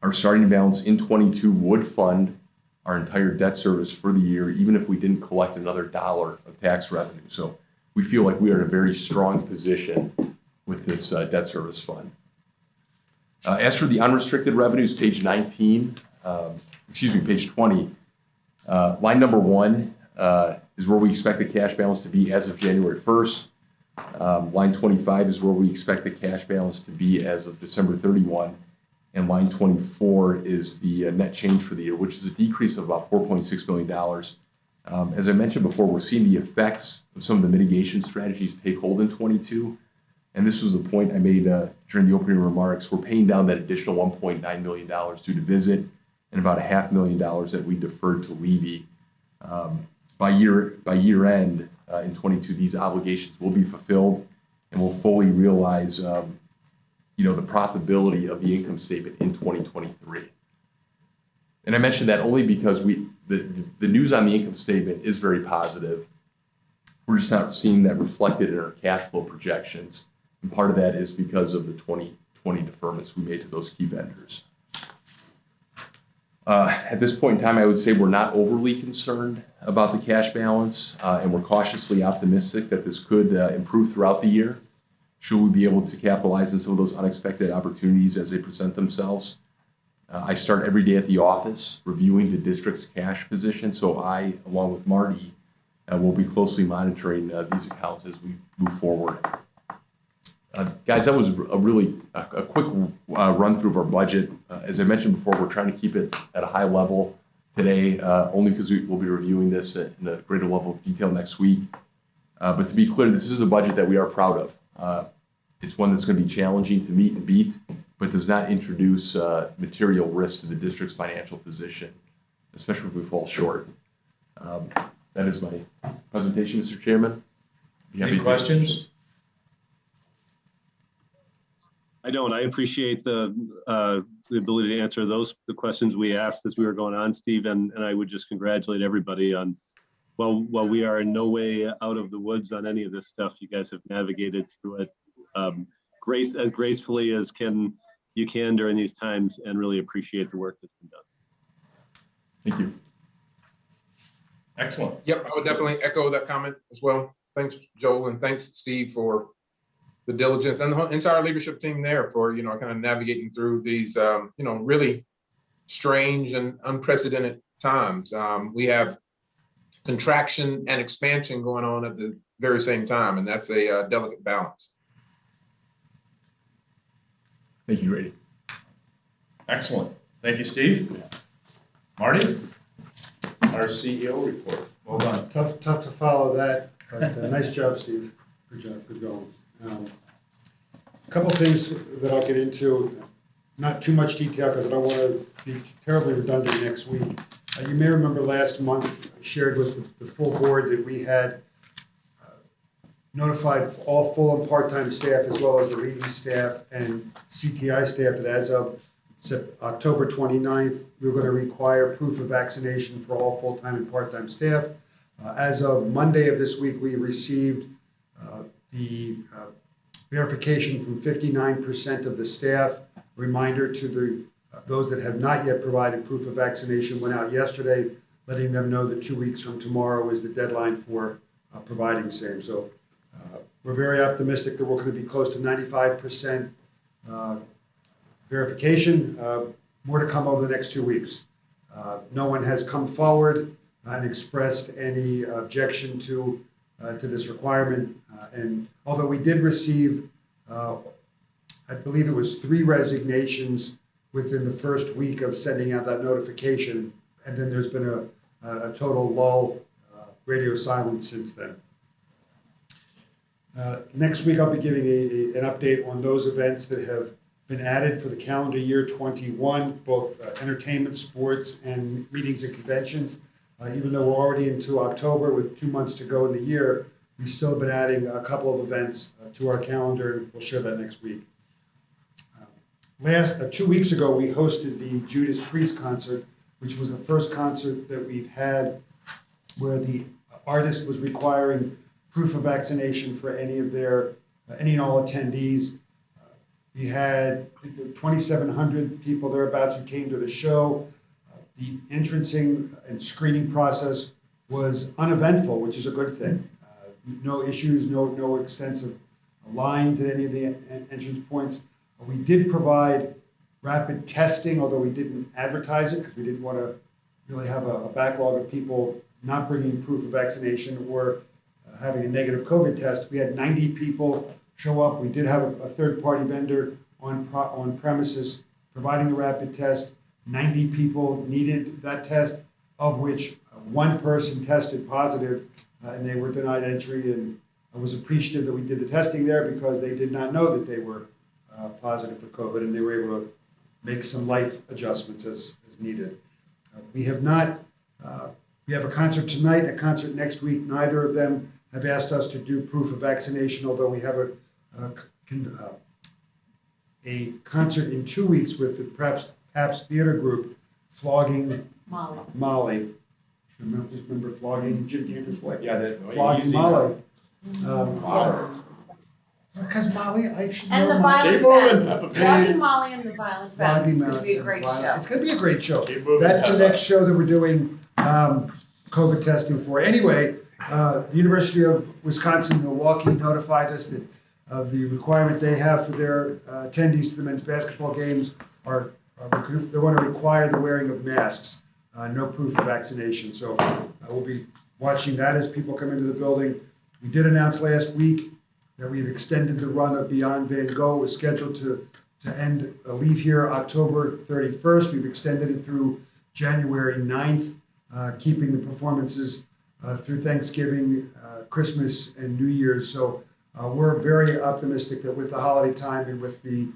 Our starting balance in 22 would fund our entire debt service for the year, even if we didn't collect another dollar of tax revenue. So we feel like we are in a very strong position with this debt service fund. As for the unrestricted revenues, page 20, line number 1 is where we expect the cash balance to be as of January 1st. Line 25 is where we expect the cash balance to be as of December 31. And line 24 is the net change for the year, which is a decrease of about $4.6 million. As I mentioned before, we're seeing the effects of some of the mitigation strategies take hold in 22. And this was the point I made during the opening remarks. We're paying down that additional $1.9 million due to visit and about $500,000 that we deferred to Levy. By year end in 22, these obligations will be fulfilled, and we'll fully realize the profitability of the income statement in 2023. And I mentioned that only because the news on the income statement is very positive. We're just not seeing that reflected in our cash flow projections. And part of that is because of the 2020 deferments we made to those key vendors. At this point in time, I would say we're not overly concerned about the cash balance, and we're cautiously optimistic that this could improve throughout the year. Should we be able to capitalize on some of those unexpected opportunities as they present themselves? I start every day at the office reviewing the district's cash position, so I, along with Marty, will be closely monitoring these accounts as we move forward. Guys, that was a quick run through of our budget. As I mentioned before, we're trying to keep it at a high level today, only because we'll be reviewing this in a greater level of detail next week. But to be clear, this is a budget that we are proud of. It's one that's going to be challenging to meet and beat, but does not introduce material risk to the district's financial position, especially if we fall short. That is my presentation, Mr. Chairman. Any questions? I don't. I appreciate the ability to answer the questions we asked as we were going on, Steve, and I would just congratulate everybody on, while we are in no way out of the woods on any of this stuff, you guys have navigated through it as gracefully as you can during these times, and really appreciate the work that's been done. Thank you. Excellent. Yep, I would definitely echo that comment as well. Thanks, Joel, and thanks, Steve, for the diligence, and the entire leadership team there for, kind of navigating through these, really strange and unprecedented times. We have contraction and expansion going on at the very same time, and that's a delicate balance. Thank you, Grady. Excellent. Thank you, Steve. Marty, our CEO report. Well done. Tough to follow that, but nice job, Steve. Good job. Good going. A couple things that I'll get into, not too much detail because I don't want to be terribly redundant next week. You may remember last month I shared with the full board that we had notified all full and part-time staff, as well as the Levy staff and CTI staff, that as of October 29th, we were going to require proof of vaccination for all full-time and part-time staff. As of Monday of this week, we received the verification from 59% of the staff. Reminder to those that have not yet provided proof of vaccination went out yesterday, letting them know that 2 weeks from tomorrow is the deadline for providing same. So we're very optimistic that we're going to be close to 95% verification. More to come over the next 2 weeks. No one has come forward and expressed any objection to this requirement. And although we did receive, I believe it was 3 resignations within the first week of sending out that notification, and then there's been a total lull, radio silence since then. Next week, I'll be giving an update on those events that have been added for the calendar year 21, both entertainment, sports, and meetings and conventions. Even though we're already into October with 2 months to go in the year, we still have been adding a couple of events to our calendar. We'll share that next week. 2 weeks ago, we hosted the Judas Priest concert, which was the first concert that we've had where the artist was requiring proof of vaccination for any and all attendees. We had 2,700 people thereabouts who came to the show. The entrancing and screening process was uneventful, which is a good thing. No issues, no extensive lines at any of the entrance points. We did provide rapid testing, although we didn't advertise it because we didn't want to really have a backlog of people not bringing proof of vaccination or having a negative COVID test. We had 90 people show up. We did have a third-party vendor on premises providing the rapid test. 90 people needed that test, of which 1 person tested positive, and they were denied entry. And I was appreciative that we did the testing there because they did not know that they were positive for COVID, and they were able to make some life adjustments as needed. We have not, we have a concert tonight and a concert next week. Neither of them have asked us to do proof of vaccination, although we have a concert in 2 weeks with the Pabst Theater Group, Flogging Molly. Remember Flogging? Yeah, Flogging easy. Molly. Wow. Because Molly, I should know. And the Keep violent moving, femmes. Peppa Pig. Flogging Molly and the violent femmes. Flogging It's gonna Molly be a and great Violent- show. It's going to be a great show. Keep moving, That's the Peppa. next show that we're doing COVID testing for. Anyway, the University of Wisconsin-Milwaukee notified us that the requirement they have for their attendees to the men's basketball games are they want to require the wearing of masks, no proof of vaccination. So we'll be watching that as people come into the building. We did announce last week that we've extended the run of Beyond Van Gogh. It was scheduled to leave here October 31st. We've extended it through January 9th, keeping the performances through Thanksgiving, Christmas, and New Year's. So we're very optimistic that with the holiday time and with the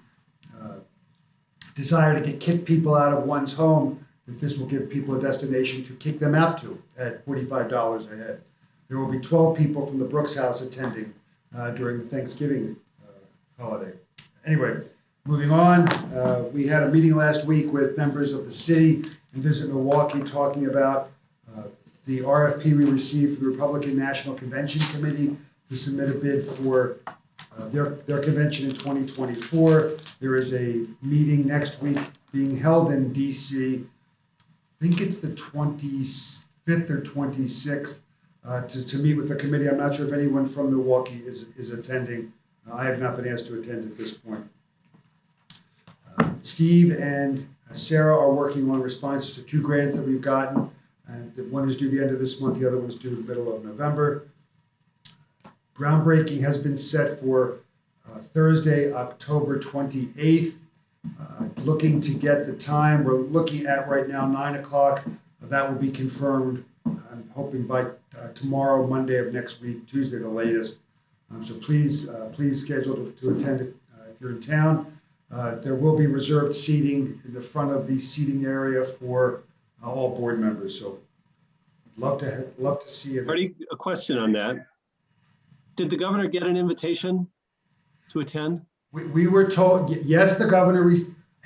desire to kick people out of one's home, that this will give people a destination to kick them out to at $45 a head. There will be 12 people from the Brooks House attending during the Thanksgiving holiday. Anyway, moving on, we had a meeting last week with members of the city and Visit Milwaukee talking about the RFP we received for the Republican National Convention Committee to submit a bid for their convention in 2024. There is a meeting next week being held in DC. I think it's the 25th or 26th to meet with the committee. I'm not sure if anyone from Milwaukee is attending. I have not been asked to attend at this point. Steve and Sarah are working on responses to 2 grants that we've gotten. One is due the end of this month, the other one is due the middle of November. Groundbreaking has been set for Thursday, October 28th. Looking to get the time, we're looking at right now 9 o'clock. That will be confirmed, I'm hoping by tomorrow, Monday of next week, Tuesday the latest. So please schedule to attend if you're in town. There will be reserved seating in the front of the seating area for all board members. So love to see you. Marty, a question on that. Did the governor get an invitation to attend? We were told, yes, the governor,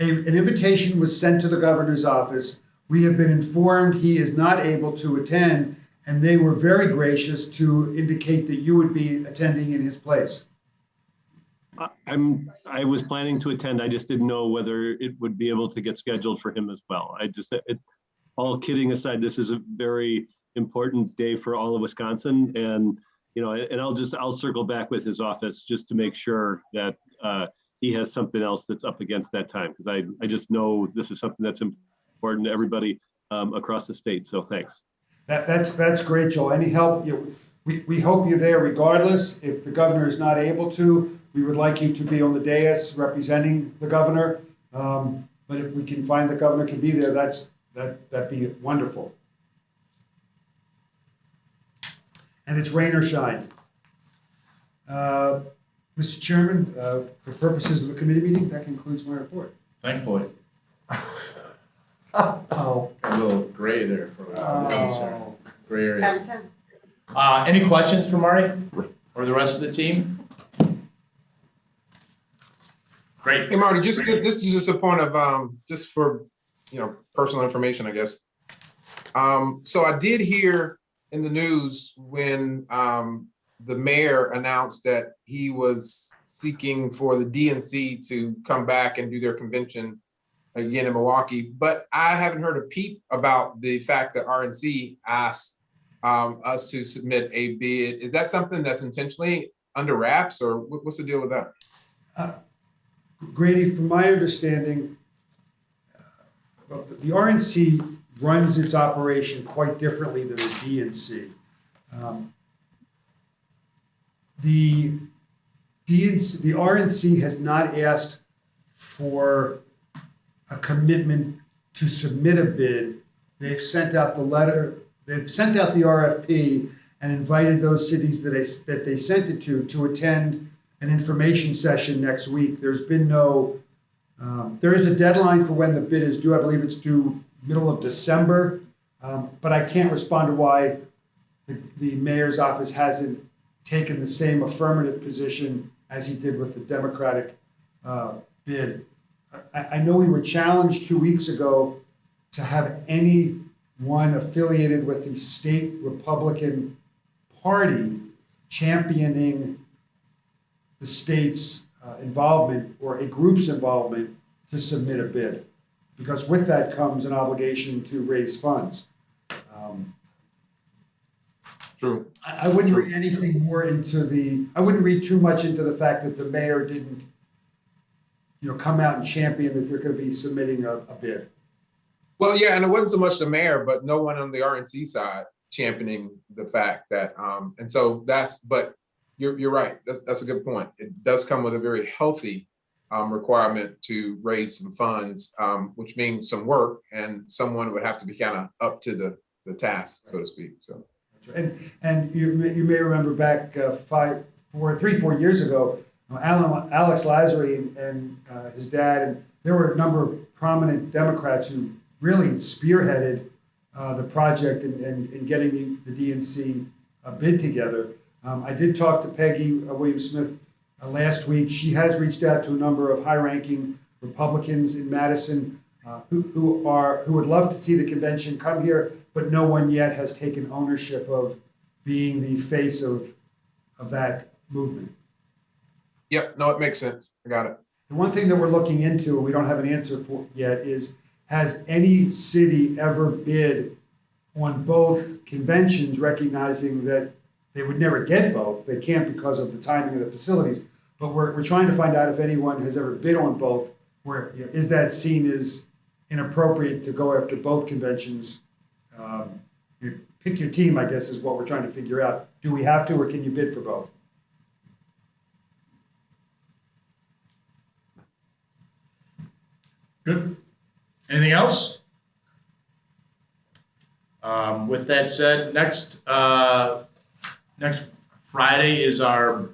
an invitation was sent to the governor's office. We have been informed he is not able to attend, and they were very gracious to indicate that you would be attending in his place. I was planning to attend. I just didn't know whether it would be able to get scheduled for him as well. All kidding aside, this is a very important day for all of Wisconsin, and I'll circle back with his office just to make sure that he has something else that's up against that time, because I just know this is something that's important to everybody across the state. So thanks. That's great, Joel. Any help? We hope you're there regardless. If the governor is not able to, we would like you to be on the dais representing the governor. But if we can find the governor can be there, that'd be wonderful. And it's rain or shine. Mr. Chairman, for purposes of the committee meeting, that concludes my report. Thankfully. Oh. A little gray there for gray areas. Every time. Any questions for Marty or the rest of the team? Great. Hey, Marty, this is just a point of, just for, personal information, I guess. So I did hear in the news when the mayor announced that he was seeking for the DNC to come back and do their convention again in Milwaukee, but I haven't heard a peep about the fact that RNC asked us to submit a bid. Is that something that's intentionally under wraps, or what's the deal with that? Grady, from my understanding, the RNC runs its operation quite differently than the DNC. The RNC has not asked for a commitment to submit a bid. They've sent out the letter, they've sent out the RFP and invited those cities that they sent it to attend an information session next week. There's been no There is a deadline for when the bid is due. I believe it's due middle of December, but I can't respond to why the mayor's office hasn't taken the same affirmative position as he did with the Democratic bid. I know we were challenged 2 weeks ago to have anyone affiliated with the state Republican Party championing the state's involvement or a group's involvement to submit a bid, because with that comes an obligation to raise funds. True. I wouldn't read anything more into I wouldn't read too much into the fact that the mayor didn't, come out and champion that they're going to be submitting a bid. Well, yeah, and it wasn't so much the mayor, but no one on the RNC side championing the fact that, and so but you're right. That's a good point. It does come with a very healthy requirement to raise some funds, which means some work, and someone would have to be kind of up to the task, so to speak. So, and you may remember back 4 years ago, Alex Lazary and his dad, and there were a number of prominent Democrats who really spearheaded the project and getting the DNC bid together. I did talk to Peggy Williams-Smith last week. She has reached out to a number of high-ranking Republicans in Madison who would love to see the convention come here, but no one yet has taken ownership of being the face of that movement. yep, no, it makes sense. I got it. The one thing that we're looking into, and we don't have an answer for yet, is has any city ever bid on both conventions, recognizing that they would never get both? They can't because of the timing of the facilities. But we're trying to find out if anyone has ever bid on both. Where is that seen as inappropriate to go after both conventions? Pick your team, I guess, is what we're trying to figure out. Do we have to, or can you bid for both? Good. Anything else? With that said, next Friday is our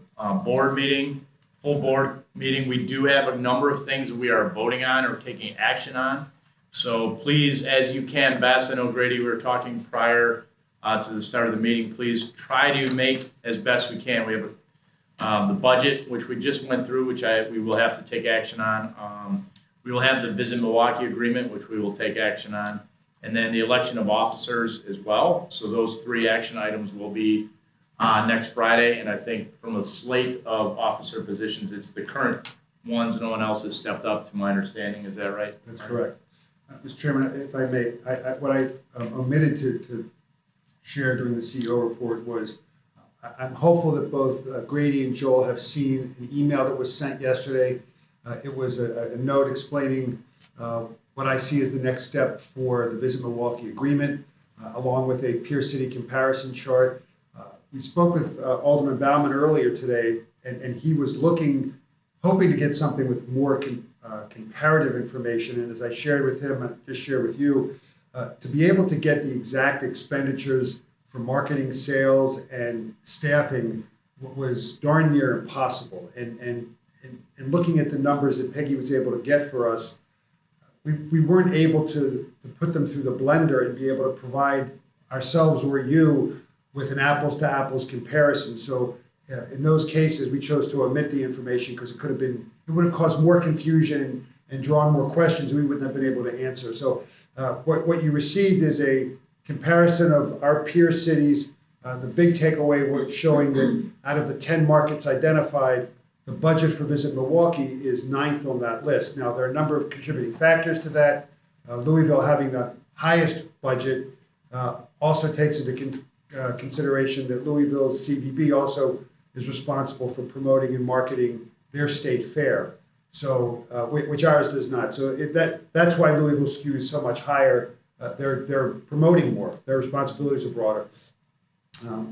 board meeting, full board meeting. We do have a number of things that we are voting on or taking action on. So please, as you can, Bess and O'Grady, we were talking prior to the start of the meeting, please try to make as best we can. We have the budget, which we just went through, which we will have to take action on. We will have the Visit Milwaukee agreement, which we will take action on, and then the election of officers as well. So those 3 action items will be next Friday. And I think from a slate of officer positions, it's the current ones. No one else has stepped up, to my understanding. Is that right? That's correct. Mr. Chairman, if I may, what I omitted to share during the CEO report was I'm hopeful that both Grady and Joel have seen an email that was sent yesterday. It was a note explaining what I see as the next step for the Visit Milwaukee agreement, along with a peer city comparison chart. We spoke with Alderman Bauman earlier today, and he was hoping to get something with more comparative information. And as I shared with him, I just shared with you, to be able to get the exact expenditures for marketing, sales, and staffing was darn near impossible. And looking at the numbers that Peggy was able to get for us, we weren't able to put them through the blender and be able to provide ourselves or you with an apples to apples comparison. So in those cases, we chose to omit the information because it would have caused more confusion and drawn more questions we wouldn't have been able to answer. So what you received is a comparison of our peer cities. The big takeaway was showing that out of the 10 markets identified, the budget for Visit Milwaukee is 9th on that list. Now, there are a number of contributing factors to that. Louisville having the highest budget also takes into consideration that Louisville's CVB also is responsible for promoting and marketing their state fair, so which ours does not. So that's why Louisville skews so much higher. They're promoting more. Their responsibilities are broader.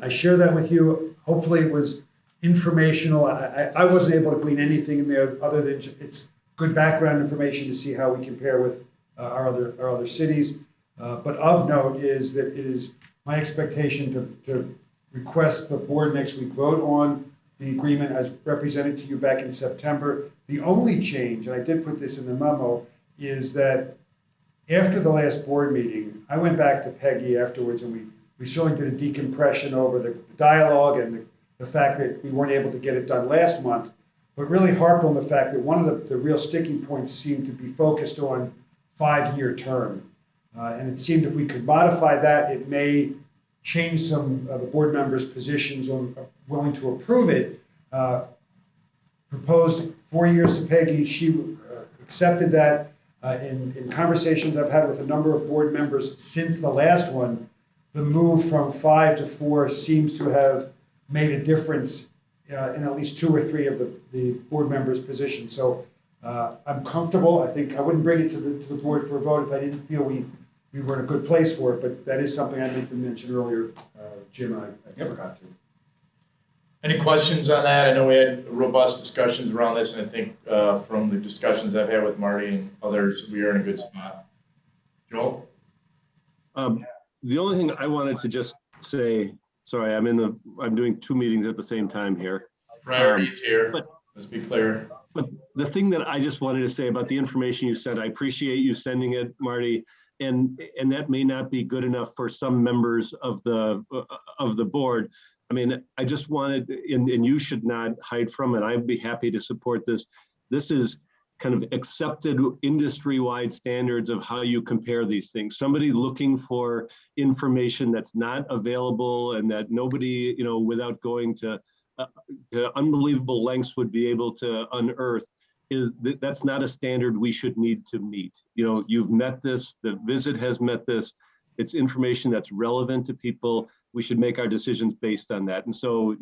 I share that with you. Hopefully it was informational. I wasn't able to glean anything in there other than it's good background information to see how we compare with our other cities. But of note is that it is my expectation to request the board next week vote on the agreement as represented to you back in September. The only change, and I did put this in the memo, is that after the last board meeting, I went back to Peggy afterwards and we certainly did a decompression over the dialogue and the fact that we weren't able to get it done last month, but really harped on the fact that one of the real sticking points seemed to be focused on 5-year term. And it seemed if we could modify that, it may change some of the board members' positions on willing to approve it. Proposed 4 years to Peggy. She accepted that. In conversations I've had with a number of board members since the last one, the move from 5 to 4 seems to have made a difference in at least 2 or 3 of the board members' positions. So I'm comfortable. I think I wouldn't bring it to the board for a vote if I didn't feel we were in a good place for it, but that is something I meant to mention earlier, Jim, I forgot to. Any questions on that? I know we had robust discussions around this, and I think from the discussions I've had with Marty and others, we are in a good spot. Joel? The only thing I wanted to just say, sorry, I'm doing 2 meetings at the same time here. Priorities here, let's be clear. But the thing that I just wanted to say about the information you sent, I appreciate you sending it, Marty, and that may not be good enough for some members of the board. I mean, I just wanted, and you should not hide from it. I'd be happy to support this. This is kind of accepted industry-wide standards of how you compare these things. Somebody looking for information that's not available and that nobody, without going to unbelievable lengths would be able to unearth, that's not a standard we should need to meet. You've met this, the visit has met this. It's information that's relevant to people. We should make our decisions based on that. And so,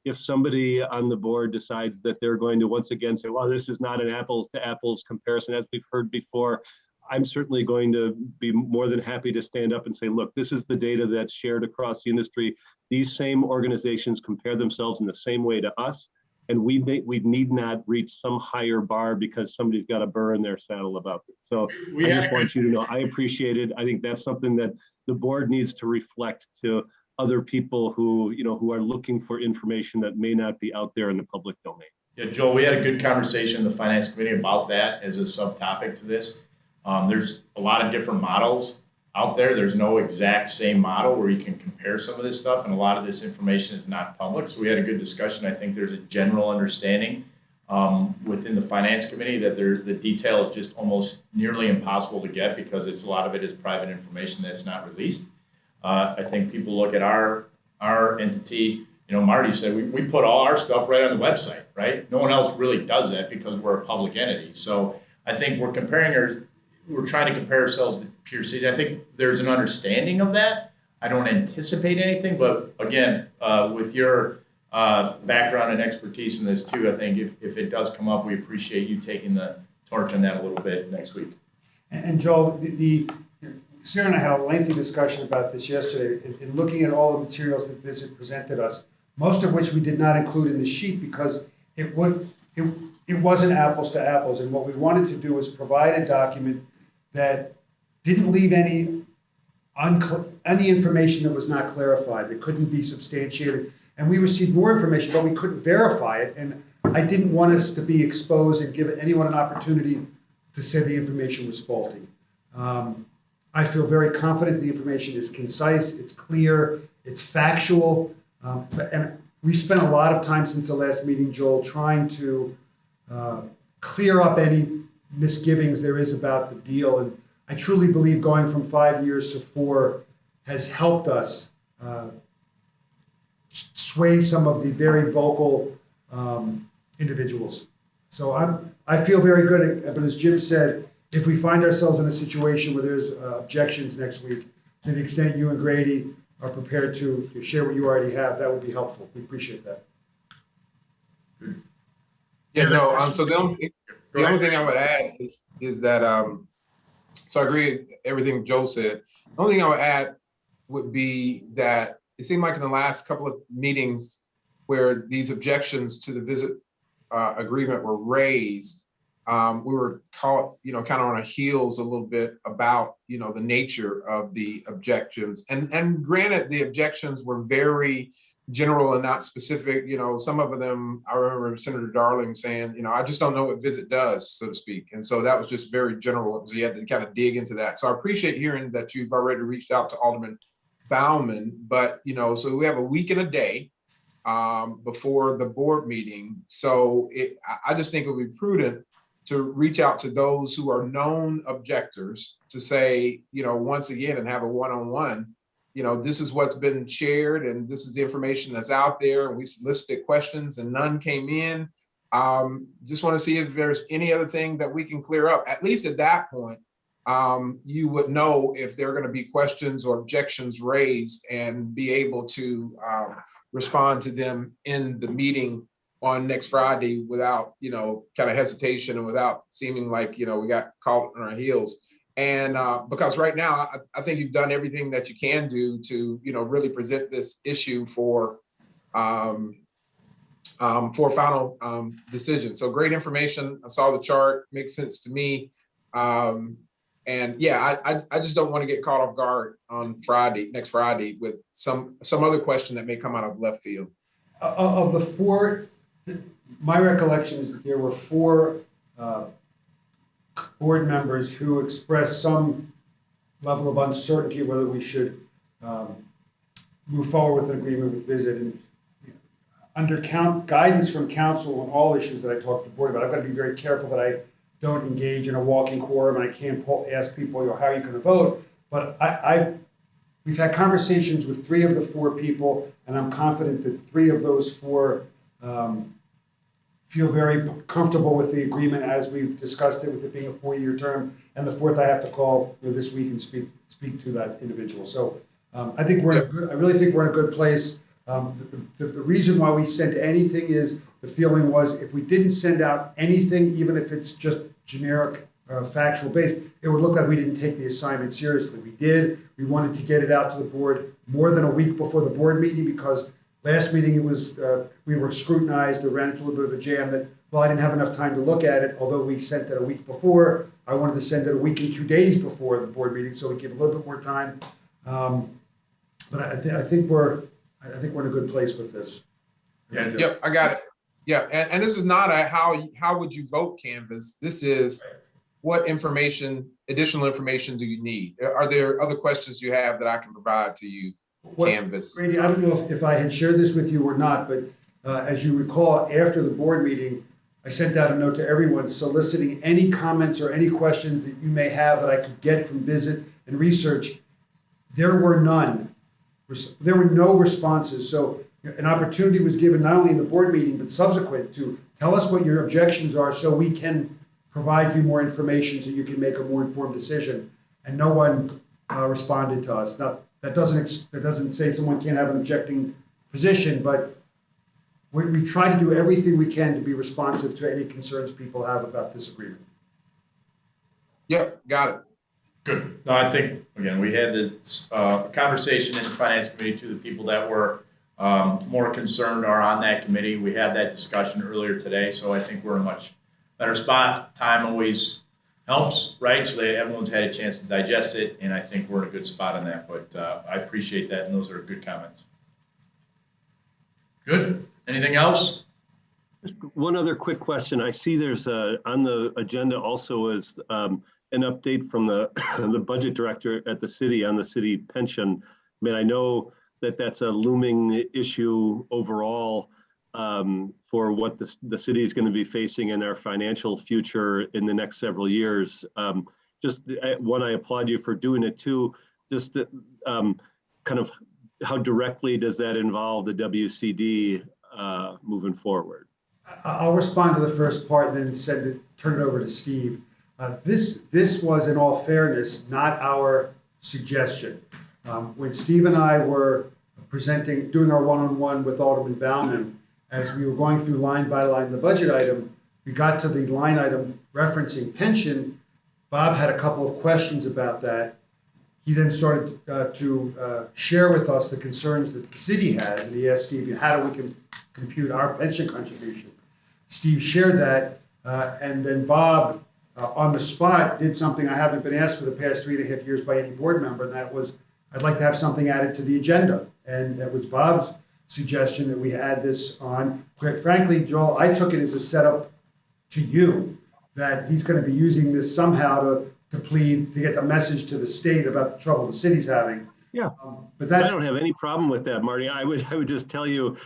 if somebody on the board decides that they're going to once again say, well, this is not an apples to apples comparison, as we've heard before, I'm certainly going to be more than happy to stand up and say, look, this is the data that's shared across the industry. These same organizations compare themselves in the same way to us. And we need not reach some higher bar because somebody's got a burr in their saddle about it. So I just want you to know, I appreciate it. I think that's something that the board needs to reflect to other people who are looking for information that may not be out there in the public domain. Yeah, Joel, we had a good conversation in the finance committee about that as a subtopic to this. There's a lot of different models out there. There's no exact same model where you can compare some of this stuff, and a lot of this information is not public. So we had a good discussion. I think there's a general understanding within the finance committee that the detail is just almost nearly impossible to get because a lot of it is private information that's not released. I think people look at our entity. Marty said we put all our stuff right on the website, right? No one else really does that because we're a public entity. So I think we're trying to compare ourselves to peer cities. I think there's an understanding of that. I don't anticipate anything, but again, with your background and expertise in this too, I think if it does come up, we appreciate you taking the torch on that a little bit next week. And Joel, Sarah and I had a lengthy discussion about this yesterday in looking at all the materials that Visit presented us, most of which we did not include in the sheet because it wasn't apples to apples. And what we wanted to do was provide a document that didn't leave any information that was not clarified, that couldn't be substantiated. And we received more information, but we couldn't verify it. And I didn't want us to be exposed and give anyone an opportunity to say the information was faulty. I feel very confident the information is concise, it's clear, it's factual. And we spent a lot of time since the last meeting, Joel, trying to clear up any misgivings there is about the deal. And I truly believe going from 5 years to 4 has helped us sway some of the very vocal individuals. So I feel very good, but as Jim said, if we find ourselves in a situation where there's objections next week, to the extent you and Grady are prepared to share what you already have, that would be helpful. We appreciate that. Yeah, no, so the only thing I would add is that, so I agree with everything Joel said. The only thing I would add would be that it seemed like in the last couple of meetings where these objections to the visit agreement were raised, we were caught, kind of on our heels a little bit about, the nature of the objections. And granted, the objections were very general and not specific. Some of them, I remember Senator Darling saying, I just don't know what visit does, so to speak. And so that was just very general. So you had to kind of dig into that. So I appreciate hearing that you've already reached out to Alderman Bauman, but, so we have a week and a day before the board meeting. So I just think it would be prudent to reach out to those who are known objectors to say, once again, and have a one-on-one, this is what's been shared and this is the information that's out there. And we solicited questions and none came in. Just want to see if there's any other thing that we can clear up. At least at that point, you would know if there are going to be questions or objections raised and be able to respond to them in the meeting on next Friday without, kind of hesitation and without seeming like, we got caught on our heels. And because right now, I think you've done everything that you can do to, really present this issue for final decision. So great information. I saw the chart, makes sense to me. And yeah, I just don't want to get caught off guard on next Friday with some other question that may come out of left field. Of the four, my recollection is that there were four board members who expressed some level of uncertainty whether we should move forward with an agreement with Visit. And under guidance from council on all issues that I talked to the board about, I've got to be very careful that I don't engage in a walking quorum and I can't ask people, how are you going to vote? But we've had conversations with 3 of the 4 people, and I'm confident that 3 of those 4 feel very comfortable with the agreement as we've discussed it, with it being a 4-year term, and the 4th I have to call this week and speak to that individual. So I think I really think we're in a good place. The reason why we sent anything is the feeling was if we didn't send out anything, even if it's just generic factual based, it would look like we didn't take the assignment seriously. We did. We wanted to get it out to the board more than a week before the board meeting, because last meeting it was we were scrutinized or ran into a little bit of a jam that, well, I didn't have enough time to look at it, although we sent it a week before. I wanted to send it a week and 2 days before the board meeting so we give a little bit more time. But I think we're in a good place with this. Yeah. Yep, I got it. Yeah, and this is not a how would you vote canvas. This is what additional information do you need? Are there other questions you have that I can provide to you? Canvas. Brady, I don't know if I had shared this with you or not, but as you recall, after the board meeting, I sent out a note to everyone soliciting any comments or any questions that you may have that I could get from Visit and research. There were none. There were no responses. So an opportunity was given not only in the board meeting, but subsequent to tell us what your objections are so we can provide you more information so you can make a more informed decision. And no one responded to us. Now, that doesn't say someone can't have an objecting position, but we try to do everything we can to be responsive to any concerns people have about this agreement. Yep, got it. Good. No, I think, again, we had this conversation in the finance committee to the people that were more concerned are on that committee. We had that discussion earlier today, so I think we're in a much better spot. Time always helps, right? So everyone's had a chance to digest it, and I think we're in a good spot on that. But I appreciate that, and those are good comments. Good. Anything else? Just one other quick question. I see there's on the agenda also is an update from the budget director at the city on the city pension. I mean, I know that that's a looming issue overall for what the city is going to be facing in our financial future in the next several years. One, I applaud you for doing it too. Just kind of how directly does that involve the WCD moving forward? I'll respond to the first part and then turn it over to Steve. This was, in all fairness, not our suggestion. When Steve and I were doing our one-on-one with Alderman Bauman, as we were going through line by line the budget item, we got to the line item referencing pension. Bob had a couple of questions about that. He then started to share with us the concerns that the city has, and he asked Steve, how do we compute our pension contribution? Steve shared that, and then Bob, on the spot, did something I haven't been asked for the past 3.5 years by any board member, and that was, I'd like to have something added to the agenda. And that was Bob's suggestion that we add this on. Quite frankly, Joel, I took it as a setup to you, that he's gonna be using this somehow to plead, to get the message to the state about the trouble the city's having. Yeah. But I that's, don't have any problem with that, Marty. I would just tell you,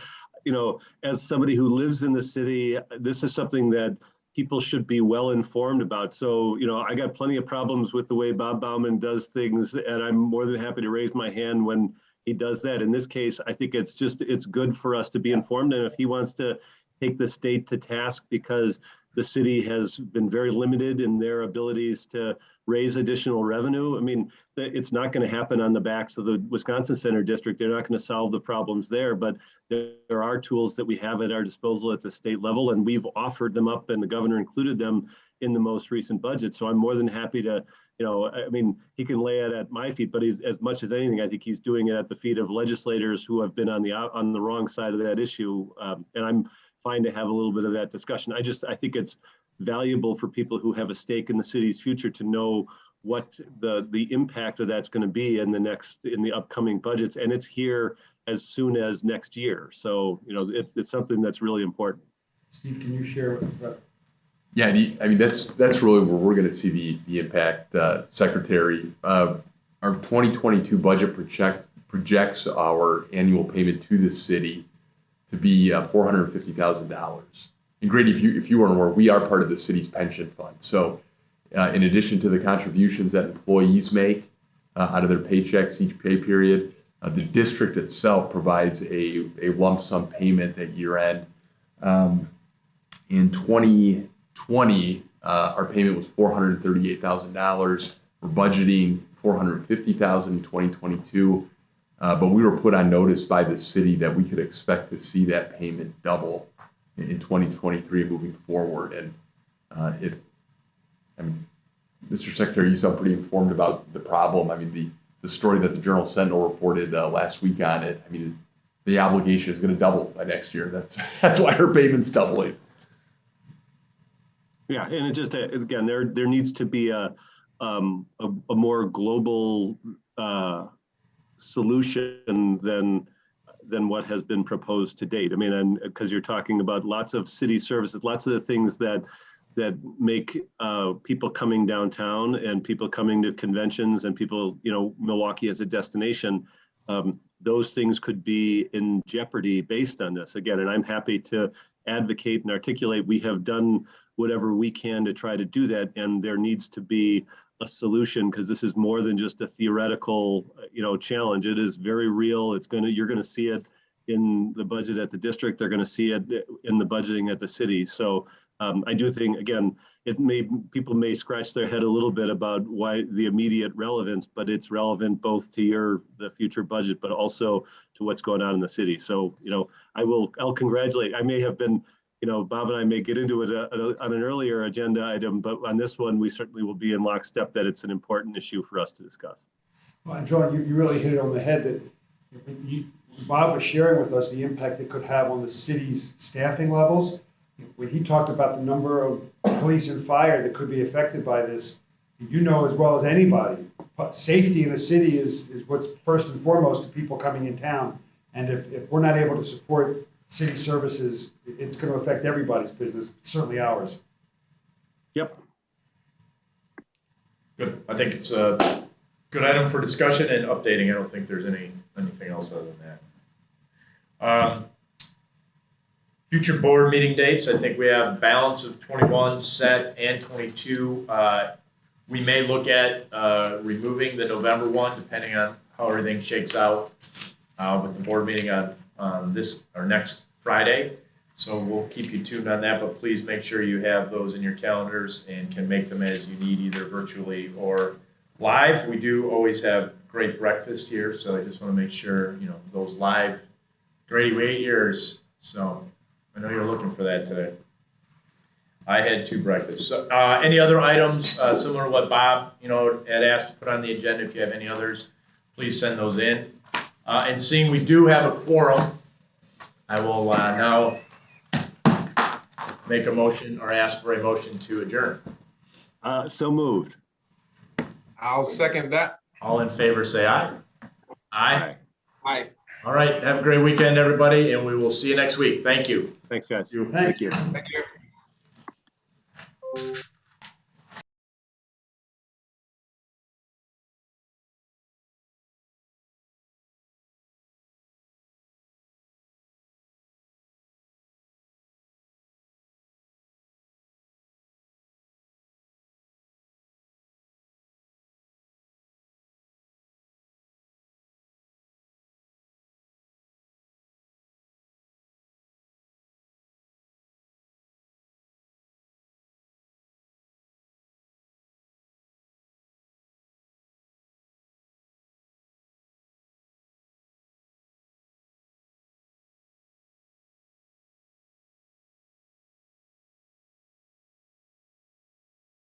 as somebody who lives in the city, this is something that people should be well informed about. So, I got plenty of problems with the way Bob Bauman does things, and I'm more than happy to raise my hand when he does that. In this case, I think it's good for us to be informed. And if he wants to take the state to task because the city has been very limited in their abilities to raise additional revenue, I mean, it's not going to happen on the backs of the Wisconsin Center District. They're not going to solve the problems there, but there are tools that we have at our disposal at the state level, and we've offered them up, and the governor included them in the most recent budget. So I'm more than happy to, he can lay it at my feet, but he's, as much as anything, I think he's doing it at the feet of legislators who have been on the wrong side of that issue. And I'm fine to have a little bit of that discussion. I think it's valuable for people who have a stake in the city's future to know what the impact of that's going to be in the upcoming budgets. And it's here as soon as next year. So, it's something that's really important. Steve, can you share? Yeah, that's really where we're going to see the impact, Secretary. Our 2022 budget projects our annual payment to the city to be $450,000. And Grady, if you weren't aware, we are part of the city's pension fund. So in addition to the contributions that employees make out of their paychecks each pay period, the district itself provides a lump sum payment at year end. In 2020, our payment was $438,000. We're budgeting $450,000 in 2022. But we were put on notice by the city that we could expect to see that payment double in 2023 moving forward. And Mr. Secretary, you sound pretty informed about the problem. The story that the Journal Sentinel reported last week on it, the obligation is going to double by next year. That's why her payment's doubling. Yeah, and it just, again, there needs to be a more global solution than what has been proposed to date. And because you're talking about lots of city services, lots of the things that make people coming downtown and people coming to conventions and people, Milwaukee as a destination, those things could be in jeopardy based on this again. And I'm happy to advocate and articulate. We have done whatever we can to try to do that, and there needs to be a solution, because this is more than just a theoretical, challenge. It is very real. You're going to see it in the budget at the district. They're going to see it in the budgeting at the city. So I do think, again, people may scratch their head a little bit about why the immediate relevance, but it's relevant both to the future budget, but also to what's going on in the city. So, I'll congratulate. I may have been, Bob and I may get into it on an earlier agenda item, but on this one, we certainly will be in lockstep that it's an important issue for us to discuss. Well, John, you really hit it on the head that Bob was sharing with us the impact it could have on the city's staffing levels. When he talked about the number of police and fire that could be affected by this, as well as anybody, safety in the city is what's first and foremost to people coming in town. And if we're not able to support city services, it's going to affect everybody's business, certainly ours. Yep. Good. I think it's a good item for discussion and updating. I don't think there's anything else other than that. Future board meeting dates. I think we have balance of 21 set and 22. We may look at removing the November one, depending on how everything shakes out with the board meeting on this or next Friday. So we'll keep you tuned on that, but please make sure you have those in your calendars and can make them as you need, either virtually or live. We do always have great breakfast here, so I just want to make sure, those live. Grady, we ate yours, so I know you're looking for that today. I had 2 breakfasts. So, any other items similar to what Bob, had asked to put on the agenda? If you have any others, please send those in. And seeing we do have a quorum, I will now make a motion or ask for a motion to adjourn. So moved. I'll second that. All in favor, say aye. Aye. Aye. All right, have a great weekend, everybody, and we will see you next week. Thank you. Thanks, guys. Thanks. Thank you. Thank you.